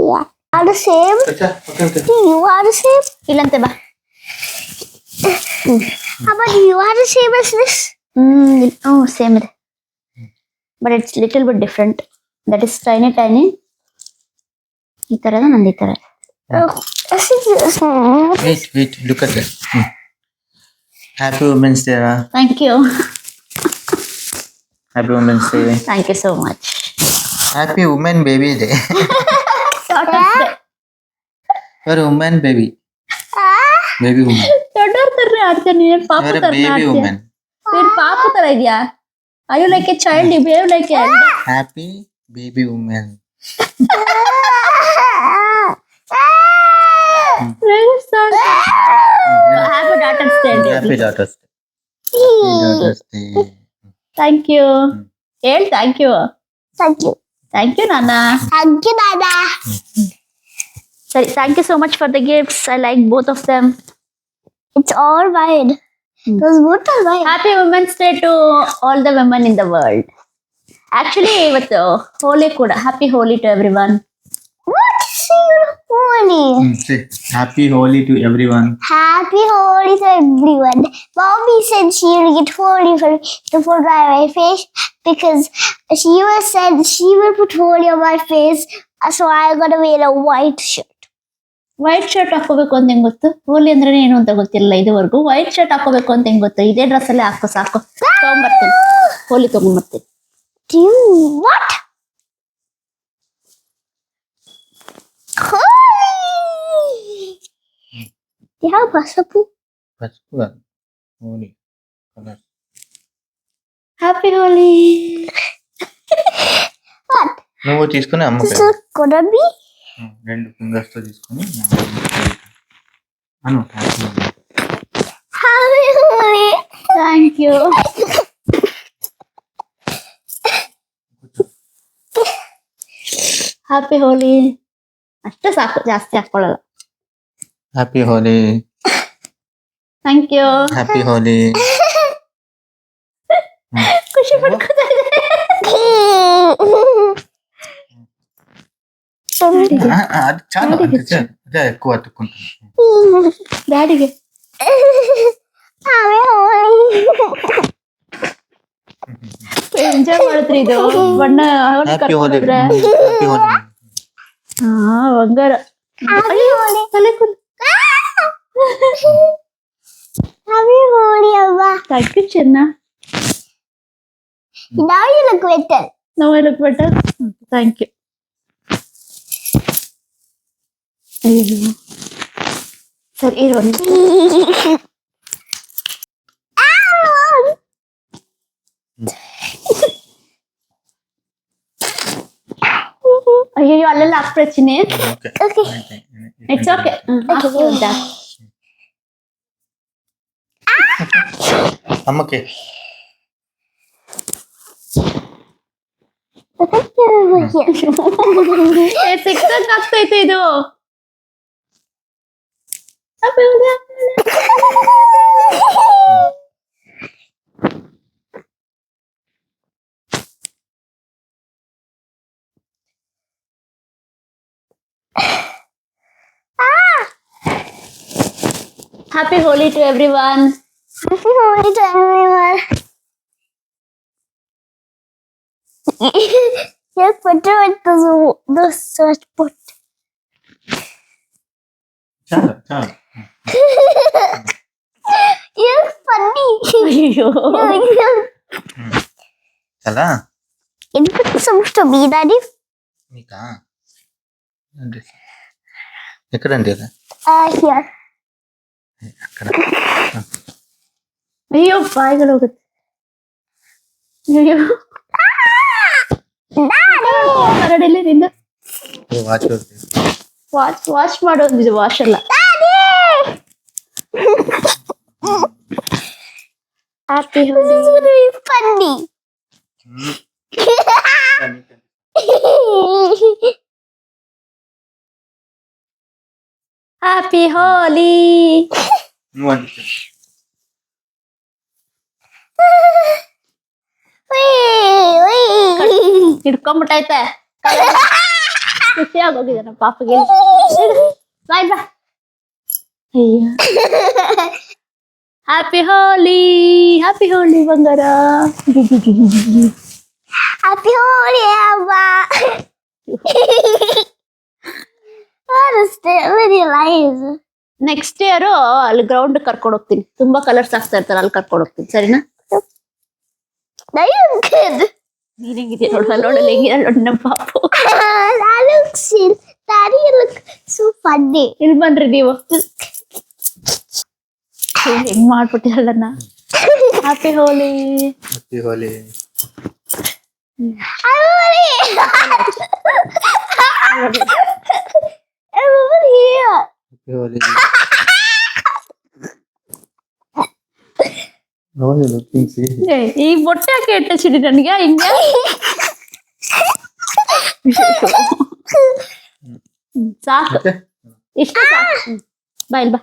Yeah. Are the same? Okay. Do you are the same? ಇಲ್ಲಂತೆ ಬಾ. How about you are the same as this? Same ಇದೆ, but it's little bit different. That is tiny. ಈ ತರದ ನಂದು ಈ ತರ. Wait, look at that. Happy Women's Day. Thank you. Happy Women's Day. Thank you so much. Happy Women Baby Day. You're a woman baby. Baby woman. ದೊಡ್ಡವ್ರ ತರ ಆಡ್ತೀನಿ, ನೀನ್ ಪಾಪ You're a ತರ baby woman. ನೀನ್ ಪಾಪ ತರ ಇದೆಯಾ? Are you like a child? You behave like a Happy baby woman. Happy Daughter's Day. Happy Daughter's Day. Happy Daughter's Day. Thank you. ಹೇಳ್ thank you. Thank you. Thank you ನಾನಾ. Thank you, Dada. ಸರಿ, thank you so much for the gifts. I like both of them. It's all mine. Those both are mine. Happy women's day to all the women in the world. Actually ಇವತ್ತು ಹೋಲಿ ಕೂಡ. Happy Holi to everyone. What? See, Holi. Say happy Holi to everyone. Happy Holi to everyone. Mommy said she will get Holi for me to put on my face because she said she will put Holi on my face. So I'm gonna wear a white shirt. White shirt ಹಾಕೋಬೇಕು ಅಂತ ಹೆಂಗ್ ಗೊತ್ತು? ಹೋಲಿ ಅಂದ್ರೆ ಏನು ಅಂತ ಗೊತ್ತಿರಲಿಲ್ಲ ಇದುವರೆಗೂ. White shirt ಹಾಕೋಬೇಕು ಅಂತ ಹೆಂಗ್ ಗೊತ್ತು? ಇದೇ ಡ್ರೆಸ್ ಅಲ್ಲೇ ಹಾಕೋ ಸಾಕು. ತಗೊಂಡ್ಬರ್ತೀನಿ, ಹೋಲಿ ತಗೊಂಡ್ಬರ್ತೀನಿ. Do you what? Holi! Do you have Pasapu? Holi. Color. Happy Holi. What? నువ్వు తీసుకుని అమ్మ This is gonna be? రెండు ఫింగర్స్ తో తీసుకుని అను Happy Holi! Thank you. Happy Holi. ಅಷ್ಟೇ ಸಾಕು, ಜಾಸ್ತಿ ಹಾಕೊಳ್ಳಲ್ಲ. Happy Holi. Thank you. Happy Holi. ಖುಷಿ ಪಡ್ಕೋತಾ ಇದೆ. అది చాలు, అదే ఎక్కువ అతుక్కుంటుంది. ಡ್ಯಾಡಿಗೆ Happy Holi! ಎಂಜಾಯ್ ಮಾಡಿದ್ರಿ ಇದು ಬಣ್ಣ హ్యాపీ హోలీ. హ్యాపీ హోలీ. ಬಂಗಾರ. Happy Holi! ತಲೆ ಕೂದಲು. Happy Holi, Amma. Thank you ಚಿನ್ನ. Now you look better. ನಾವು ಲುಕ್ ಬೆಟರ್. Thank you. ಸರಿ ಇರೋ. ಅಯ್ಯೋ ಅಲ್ಲೆಲ್ಲ ಹಾಕ್ಬಿಡ ಚಿನ್ನಿ. Okay. Okay. It's okay. ಅಮ್ಮಕ್ಕೆ ಸಿಕ್ಸಕ್ ಆಗ್ತೈತೆ ಇದು. Happy Holi to everyone. Happy Holi to everyone. Just put it with the search put. ಚಾಲು You're funny. ಅಯ್ಯೋ ಅಲ್ಲ It's supposed to be Daddy. నీకా ఎక్కడండి అది Here. అక్కడ ಅಯ್ಯೋ ಬಾಯಿಗಳು ಹೋಗುತ್ತೆ. ಅಯ್ಯೋ ಹೊರಡೆಲ್ಲಿ ನಿಂದು ವಾಚ್ ವಾಶ್ ಮಾಡೋದು ಇದು ವಾಶ್ ಅಲ್ಲ. Happy This is going to be funny. Happy Holi. ಹಿಡ್ಕೊಂಬಿಟ್ಟೈತೆ. ಖುಷಿ ಆಗೋಗಿದೆ ನಮ್ಮ ಪಾಪಗೆ. ಬಾಯ್ ಬಾ. ಅಯ್ಯೋ ಹ್ಯಾಪಿ ಹೋಲಿ ಬಂಗಾರ. Happy Holi, Abba. What is that? Very nice. Next year ಅಲ್ಲಿ ಗ್ರೌಂಡ್ ಕರ್ಕೊಂಡು ಹೋಗ್ತೀನಿ. ತುಂಬಾ ಕಲರ್ಸ್ ಆಗ್ತಾ ಇರ್ತಾರೆ, ಅಲ್ಲಿ ಕರ್ಕೊಂಡು ಹೋಗ್ತೀನಿ. ಸರಿನಾ? That looks good. ನೀನ್ ಹೆಂಗಿದ್ಯಾ ನೋಡಲ್ಲ ಹೆಂಗಿದ ನೋಡಿ ನಮ್ಮ ಪಾಪು. That looks it. Daddy, you look so funny. ಇಲ್ಲಿ ಬನ್ರಿ ನೀವು. ಹೆಂಗ್ ಮಾಡ್ಬಿಟ್ಟಿರಲ್ಲ. Happy Holi. I'm over here. ಈ ಬೊಟ್ಟೆ ಯಾಕೆ ಇಟ್ಟ ಚಿಡಿ ನನಗೆ ಹಿಂಗೆ. ಸಾಕು ಇಷ್ಟ ಸಾಕು. ಬಾ ಇಲ್ಲಿ ಬಾ.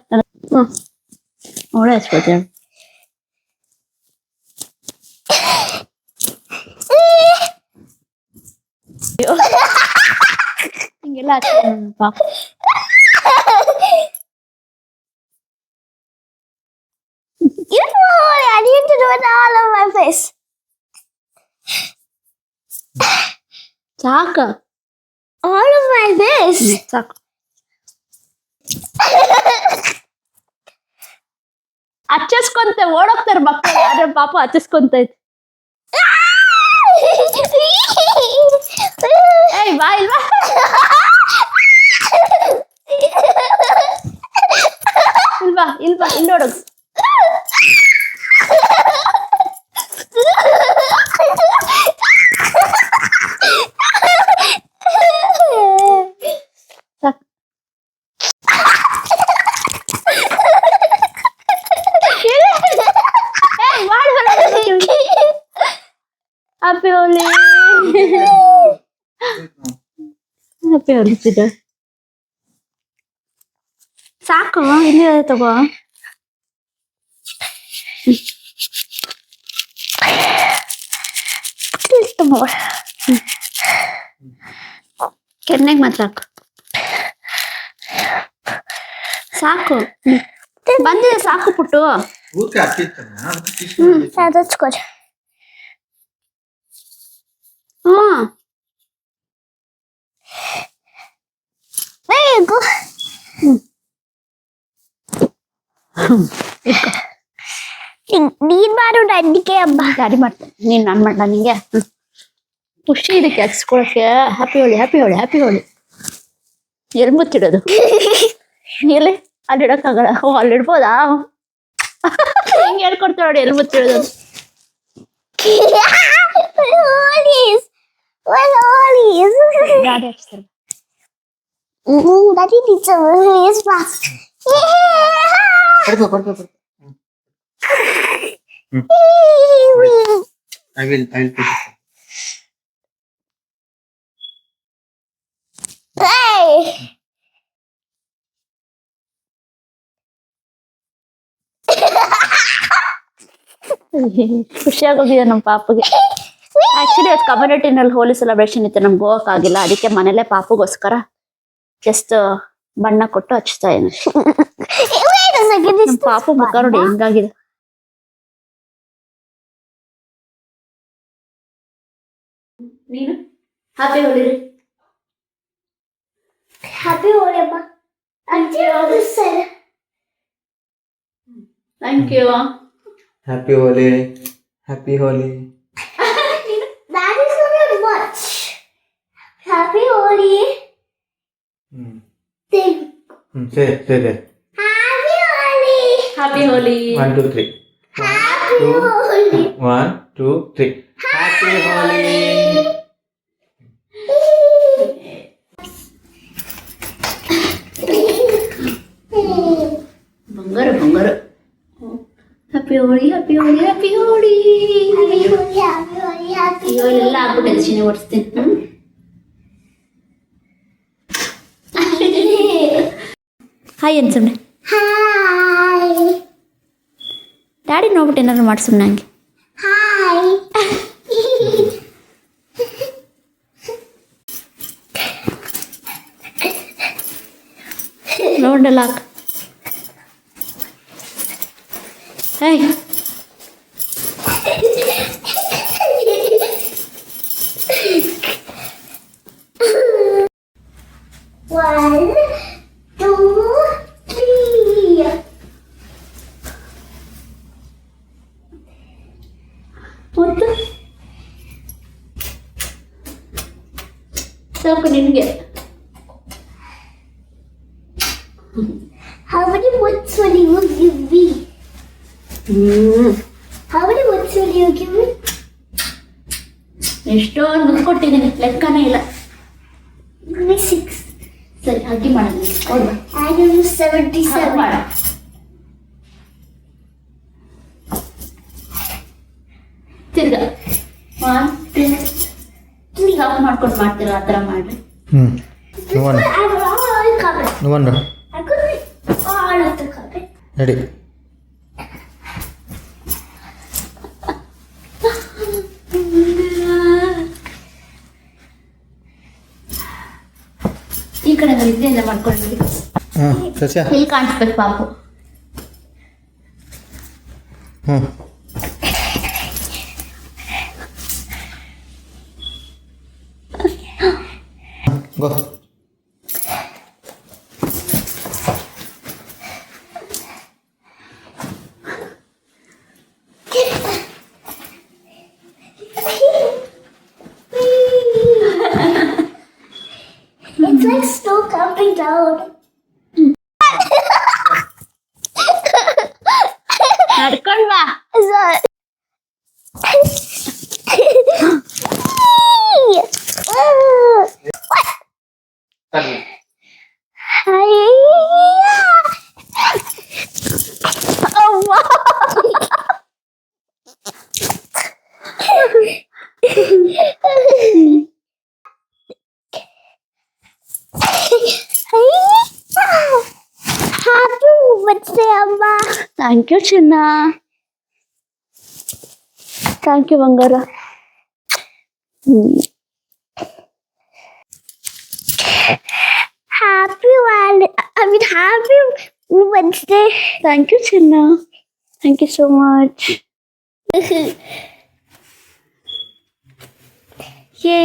ಅವಳೆ ಹಚ್ಕೊಳ್ತೇನೆ. ಹಿಂಗೆಲ್ಲ ಹಚ್ಕೊಂಡು ಪಾಪ. You know what? I need to do it all on my face. ಸಾಕು All of my face. ಸಾಕು. ಹಚ್ಚಿಸ್ಕೊಂತ ಓಡೋಗ್ತಾರೆ ಮಕ್ಕಳು. ಆದ್ರೆ ಪಾಪ ಹಚ್ಚಿಸ್ಕೊಂತೈತಿ. ಏಯ್ ಬಾ ಇಲ್ವಾ. ಇಲ್ವಾ ಇಲ್ಲಿ ನೋಡೋದು. ಹ್ಯಾಪಿ ಹೋಲಿ. ಹ್ಯಾಪಿ ಹೋಲಿ ಸಿದ. ಸಾಕು ಇಲ್ಲಿ ತಗೋ. ಕೆನ್ನೆಗೆ ಮಾತ್ರ ಸಾಕು. ಬಂದಿದೆ ಸಾಕು ಪುಟ್ಟು. That's good. There you go. ನೀನ್ ಮಾಡು ನನಗೆ ಅಮ್ಮ. ಗಾಡಿ ಮಾಡ್ತೇನೆ. ನೀನ್ ನಾನ್ ಮಾಡ್ಲಾ ನಿಂಗೆ. ಖುಷಿ ಇದಕ್ಕೆ ಹಚ್ಕೊಳಕ್ಕೆ. ಹ್ಯಾಪಿ ಹೋಲಿ. ಎಲ್ಲಿ ಮುಚ್ಚಿಡೋದು? ಎಲ್ಲಿ ಅಲ್ಲಿ ಇಡಕ್ಕಾಗಲ್ಲ. ಅಲ್ಲಿ ಇಡ್ಬೋದಾ? ಹೆಂಗೆ ಹೇಳ್ಕೊಡ್ತಾಳೆ ನೋಡಿ ಎಲ್ಲಿ ಮುಚ್ಚಿಡೋದು. Well, Holi's. ಗಾಡಿ ಹಚ್ತಾರೆ. Daddy needs a race fast. ಪಡ್ಕೊ. I will put it. Hey! ಖುಷಿಯಾಗೋಗಿದೆ ನಮ್ಮ ಪಾಪಗೆ. ಆಕ್ಚುಲಿ ಅದು ಕಮ್ಯುನಿಟಿನಲ್ಲಿ ಹೋಲಿ ಸೆಲೆಬ್ರೇಷನ್ ಇತ್ತು, ನಮ್ಗೆ ಹೋಗಕ್ಕಾಗಿಲ್ಲ. ಅದಕ್ಕೆ ಮನೇಲೆ ಪಾಪಗೋಸ್ಕರ ಜಸ್ಟ್ ಬಣ್ಣ ಕೊಟ್ಟು ಹಚ್ತಾ ಇದ್ದೀನಿ. Wait a second. ನಮ್ಮ ಪಾಪ ಮುಖ ನೋಡಿ ಹೆಂಗಾಗಿದೆ. ನೀನು happy Holi. Happy Holi, Amma. Auntie on this side. Thank you. Happy Holi. Happy Holi. That is not much. Happy Holi. Thing. Say there. Happy Holi. Happy Holi. 1, 2, 3. Happy Holi. 1, 2, 3. Happy Holi. ಬಂಗಾರ happy Holi happy Holi happy Holi. Happy Holi. Happy Holi. Happy ಅಯ್ಯೋ ಎಲ್ಲ ಆಗ್ಬಿಟ್ಟಿದೆ, ಚಿನ್ನೆ ಓಡಿಸ್ತೀನಿ. Hi ಏನು ಸುಮ್ಮನೆ Hi. Daddy ನೋಡ್ಬಿಟ್ಟು ಏನಾದ್ರು ಮಾಡಿ ಸುಮ್ಮನೆ ಹಂಗೆ. Hi. ನೋಡಲ್ಲ ಹಾಕ್. ಹೇಯ್ One, two, three. ಮತ್ತು ಸಾಕು ನಿನಗೆ. How many words will you give me? How many words will you give me? ಎಷ್ಟೊಂದು ಮುದ್ದು ಕೊಟ್ಟಿದ್ದೀನಿ, ಲೆಕ್ಕನೇ ಇಲ್ಲ. Give me 6. ಸರಿ ಅಡ್ಡಿ ಮಾಡೋದು ಹೌದಾ? I give you 77. ಮಾಡ. ತಿರ್ಗ 1 2 3 ಆಫ್ ಮಾಡ್ಕೊಂಡು ಮಾಡ್ತೀರ, ಆ ಥರ ಮಾಡ್ರಿ. This one I have all covered. No wonder. I could make all of the covered. Ready. ಈ ಕಡೆ ಇದೆಲ್ಲ ಮಾಡ್ಕೊಂಡ್ಬಿಡಿ. ಸಸ್ಯ. ಇಲ್ಲಿ ಕಾಣಿಸ್ಬೇಕು ಪಾಪು. Go. It's like snow coming down. ನಡ್ಕೊಂಡ್ ಬಾ. Happy Women's Day, Amma. Thank you ಚಿನ್ನ. ಥ್ಯಾಂಕ್ ಯು ಬಂಗಾರ. Happy Women's Day. Thank you ಚಿನ್ನ. Thank you so much. ಯೇ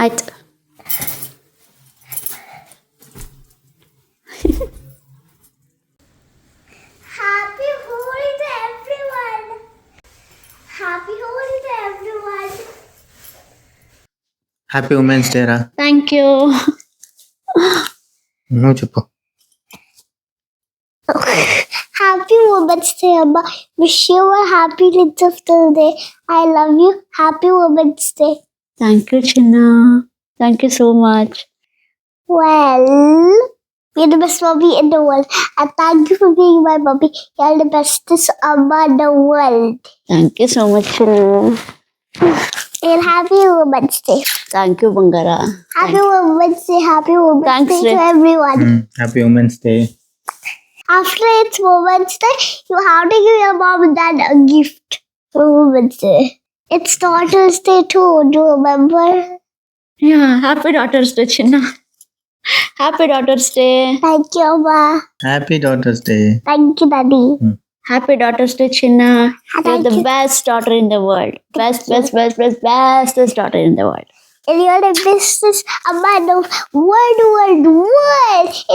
ಆಯ್ತು. Happy Holi to everyone. Happy Holi to everyone. Happy Women's Day, Ra. Thank you. No, Chupo. Happy Happy Women's Day, Amma. Wish you a happy rest of the day. I love you. Happy Women's Day. Thank you ಚಿನ್ನ. Thank you so much. Well, you're the best mommy in the world. And thank you for being my mommy. You're the bestest Amma in the world. Thank you so much ಚಿನ್ನ. And happy Women's Day. Thank you ಬಂಗಾರ. Happy Women's Day. Happy Women's Thanks, Day Ray. to everyone. Happy Women's Day. After it's Women's Day, you have to give your mom and dad a gift for Women's Day. It's Daughter's Day too, do you remember? Yeah happy daughter's day ಚಿನ್ನ. Happy daughter's day. Thank you, Amma. Happy Daughter's Day. Thank you, Daddy. Happy daughter's day ಚಿನ್ನ. Thank You're the you. best daughter in the world. Bestest daughter in the world. And you're the bestest Amma in the world,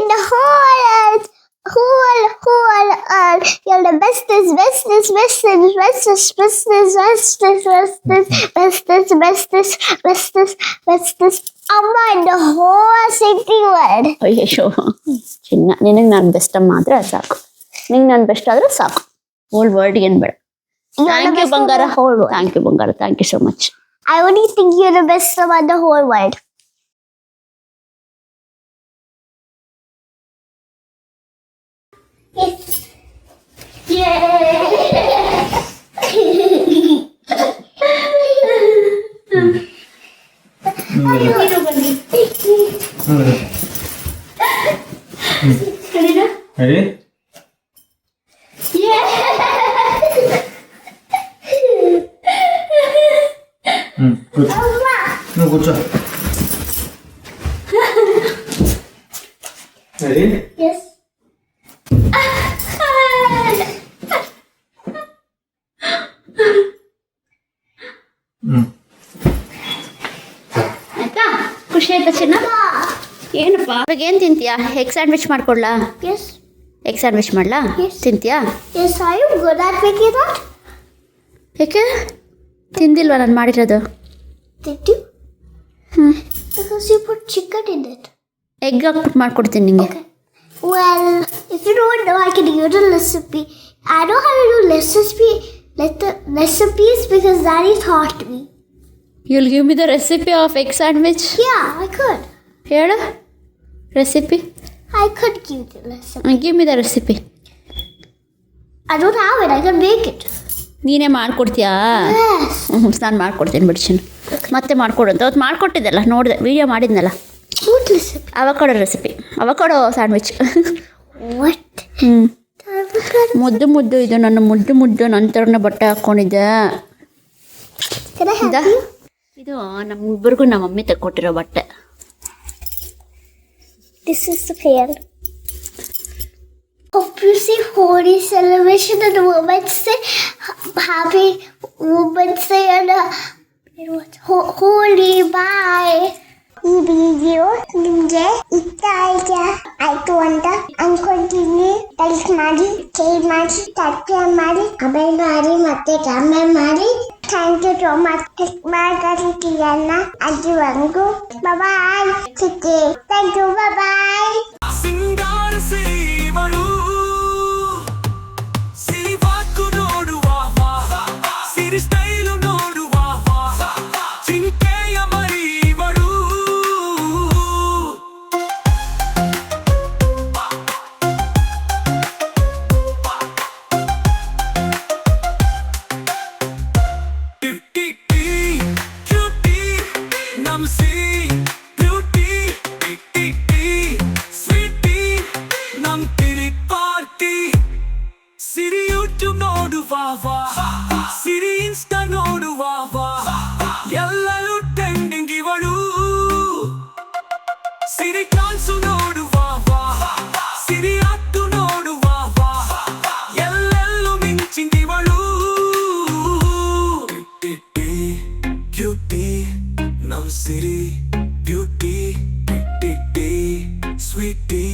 in the whole earth. You're the bestest Amma in the whole city world. ಅಯ್ಯೋ ಚಿನ್ನ, ನಿನಗೆ ನಾನು best ಅಮ್ಮ ಆದ್ರೆ ಸಾಕು. ನಿಂಗೆ ನಾನು best ಆದ್ರೆ ಸಾಕು. ಹೋಲ್ ವರ್ಲ್ಡ್ ಏನು ಬೇಡ. You're the thank you best of ಬಂಗಾರ. the whole world. Thank you ಬಂಗಾರ. Thank you so much. I only think you're the best Amma in the whole world. Ready? Good. No, good job. Ready? Yes. ಆಯ್ತಾ? ಖುಷಿ ಆಯ್ತಾ ಚಿನ್ನ? ಏನಪ್ಪ ಇವಾಗ ಏನು ತಿಂತೀಯಾ? ಎಗ್ ಸ್ಯಾಂಡ್ವಿಚ್ ಮಾಡ್ಕೊಡ್ಲಾ? Yes. ಎಗ್ ಸ್ಯಾಂಡ್ವಿಚ್ ಮಾಡ್ಲಾ? Yes. ತಿಂತೀಯಾ? Yes, are you good at making that? ಯಾಕೆ ತಿಂದಿಲ್ವಾ ನಾನು ಮಾಡಿರೋದು? Did you? Because you put chicken in it. Egg ಹಾಕ್ಬಿಟ್ಟು ಮಾಡ್ಕೊಡ್ತೀನಿ ನಿಂಗೆ. Okay. Well, if you don't know, I can give you the recipe. I know how to do recipes because Daddy taught me. You'll give me the recipe of egg sandwich? Yeah, I could. ಹೇಳು recipe. I could give you the recipe. Give me the recipe. I don't have it. I can make it. ನೀನೇ ಮಾಡ್ಕೊಡ್ತೀಯಾ? Yes. ನಾನು ಮಾಡ್ಕೊಡ್ತೀನಿ ಬಿಡ್ಚಿನ. ಮತ್ತೆ ಮಾಡ್ಕೊಡು ಅಂತ ಅವತ್ತು ಮಾಡ್ಕೊಟ್ಟಿದ್ದೆಲ್ಲ ನೋಡಿದೆ, video ಮಾಡಿದ್ನಲ್ಲ. What recipe? Avocado recipe, avocado sandwich. What? ಮುದ್ದು ಇದು ನನ್ನ ಮುದ್ದು ನನ್ನ ಥರನೇ ಬಟ್ಟೆ ಹಾಕ್ಕೊಂಡಿದ್ದೆ. Can I help ಇದಾ? you? ಇದು ನಮ್ಮಿಬ್ಬರಿಗೂ ನಮ್ಮ ಮಮ್ಮಿ ತೆಕ್ಕೊಟ್ಟಿರೋ ಬಟ್ಟೆ. This is the pair. Hope you see holy celebration and Women's Day. Happy Women's Day and holy bye. ಈ ವಿಡಿಯೋ ನಿಮಗೆ ಇಷ್ಟ ಆಯ್ತಾ? ಆಯ್ತು ಅಂತ ಅನ್ಕೊಂತೀನಿ. ಲೈಕ್ ಮಾಡಿ, ಶೇರ್ ಮಾಡಿ, ಸಬ್ಸ್ಕ್ರೈಬ್ ಮಾಡಿ, ಕಮೆಂಟ್ ಮಾಡಿ, ಮತ್ತೆ ಕಮೆಂಟ್ ಮಾಡಿ. Thank you so much. ಮಾತಾಡ್ತೀಯನ್ನ ಅಲ್ಲಿವರೆಗೂ ಬಾಯ್. ಸಿಕ್ಕಿ. Thank you. ಬಾಯ್. ಸಿಂಗಾರ ಸೇವಳು ಸಿರಿ ವಾಕು ನೋಡುವ ಸಿರಿ ಸ್ಟೈಲು ನೋಡುವ ಚಿಂಕೆಯ ಮರಿವಳು ಕ್ಯೂಟಿ ನಮ್ ಸಿರಿ ಬ್ಯೂಟಿ ಸ್ವೀಟಿ ನಮ್ ತಿರಿ ಪಾರ್ಟಿ ಸಿರಿ ಯೂಟ್ಯೂಬ್ ನೋಡುವ ಸಿರಿ ಇನ್ಸ್ಟಾ ನೋಡುವ ಎಲ್ಲರೂ ಟ್ರೆಂಡಿಂಗ್ ಇವಳು ಸಿರಿ ಕಾನ್ಸು ನೋಡುವ ಸಿರಿ ಅತ್ತು ನೋಡುವ ಎಲ್ಲೆಲ್ಲೂ ಮಿಂಚಿಂದಿವಳು ಕ್ಯೂಟಿ ನಮ್ ಸಿರಿ ಬ್ಯೂಟಿ ಸ್ವೀಟಿ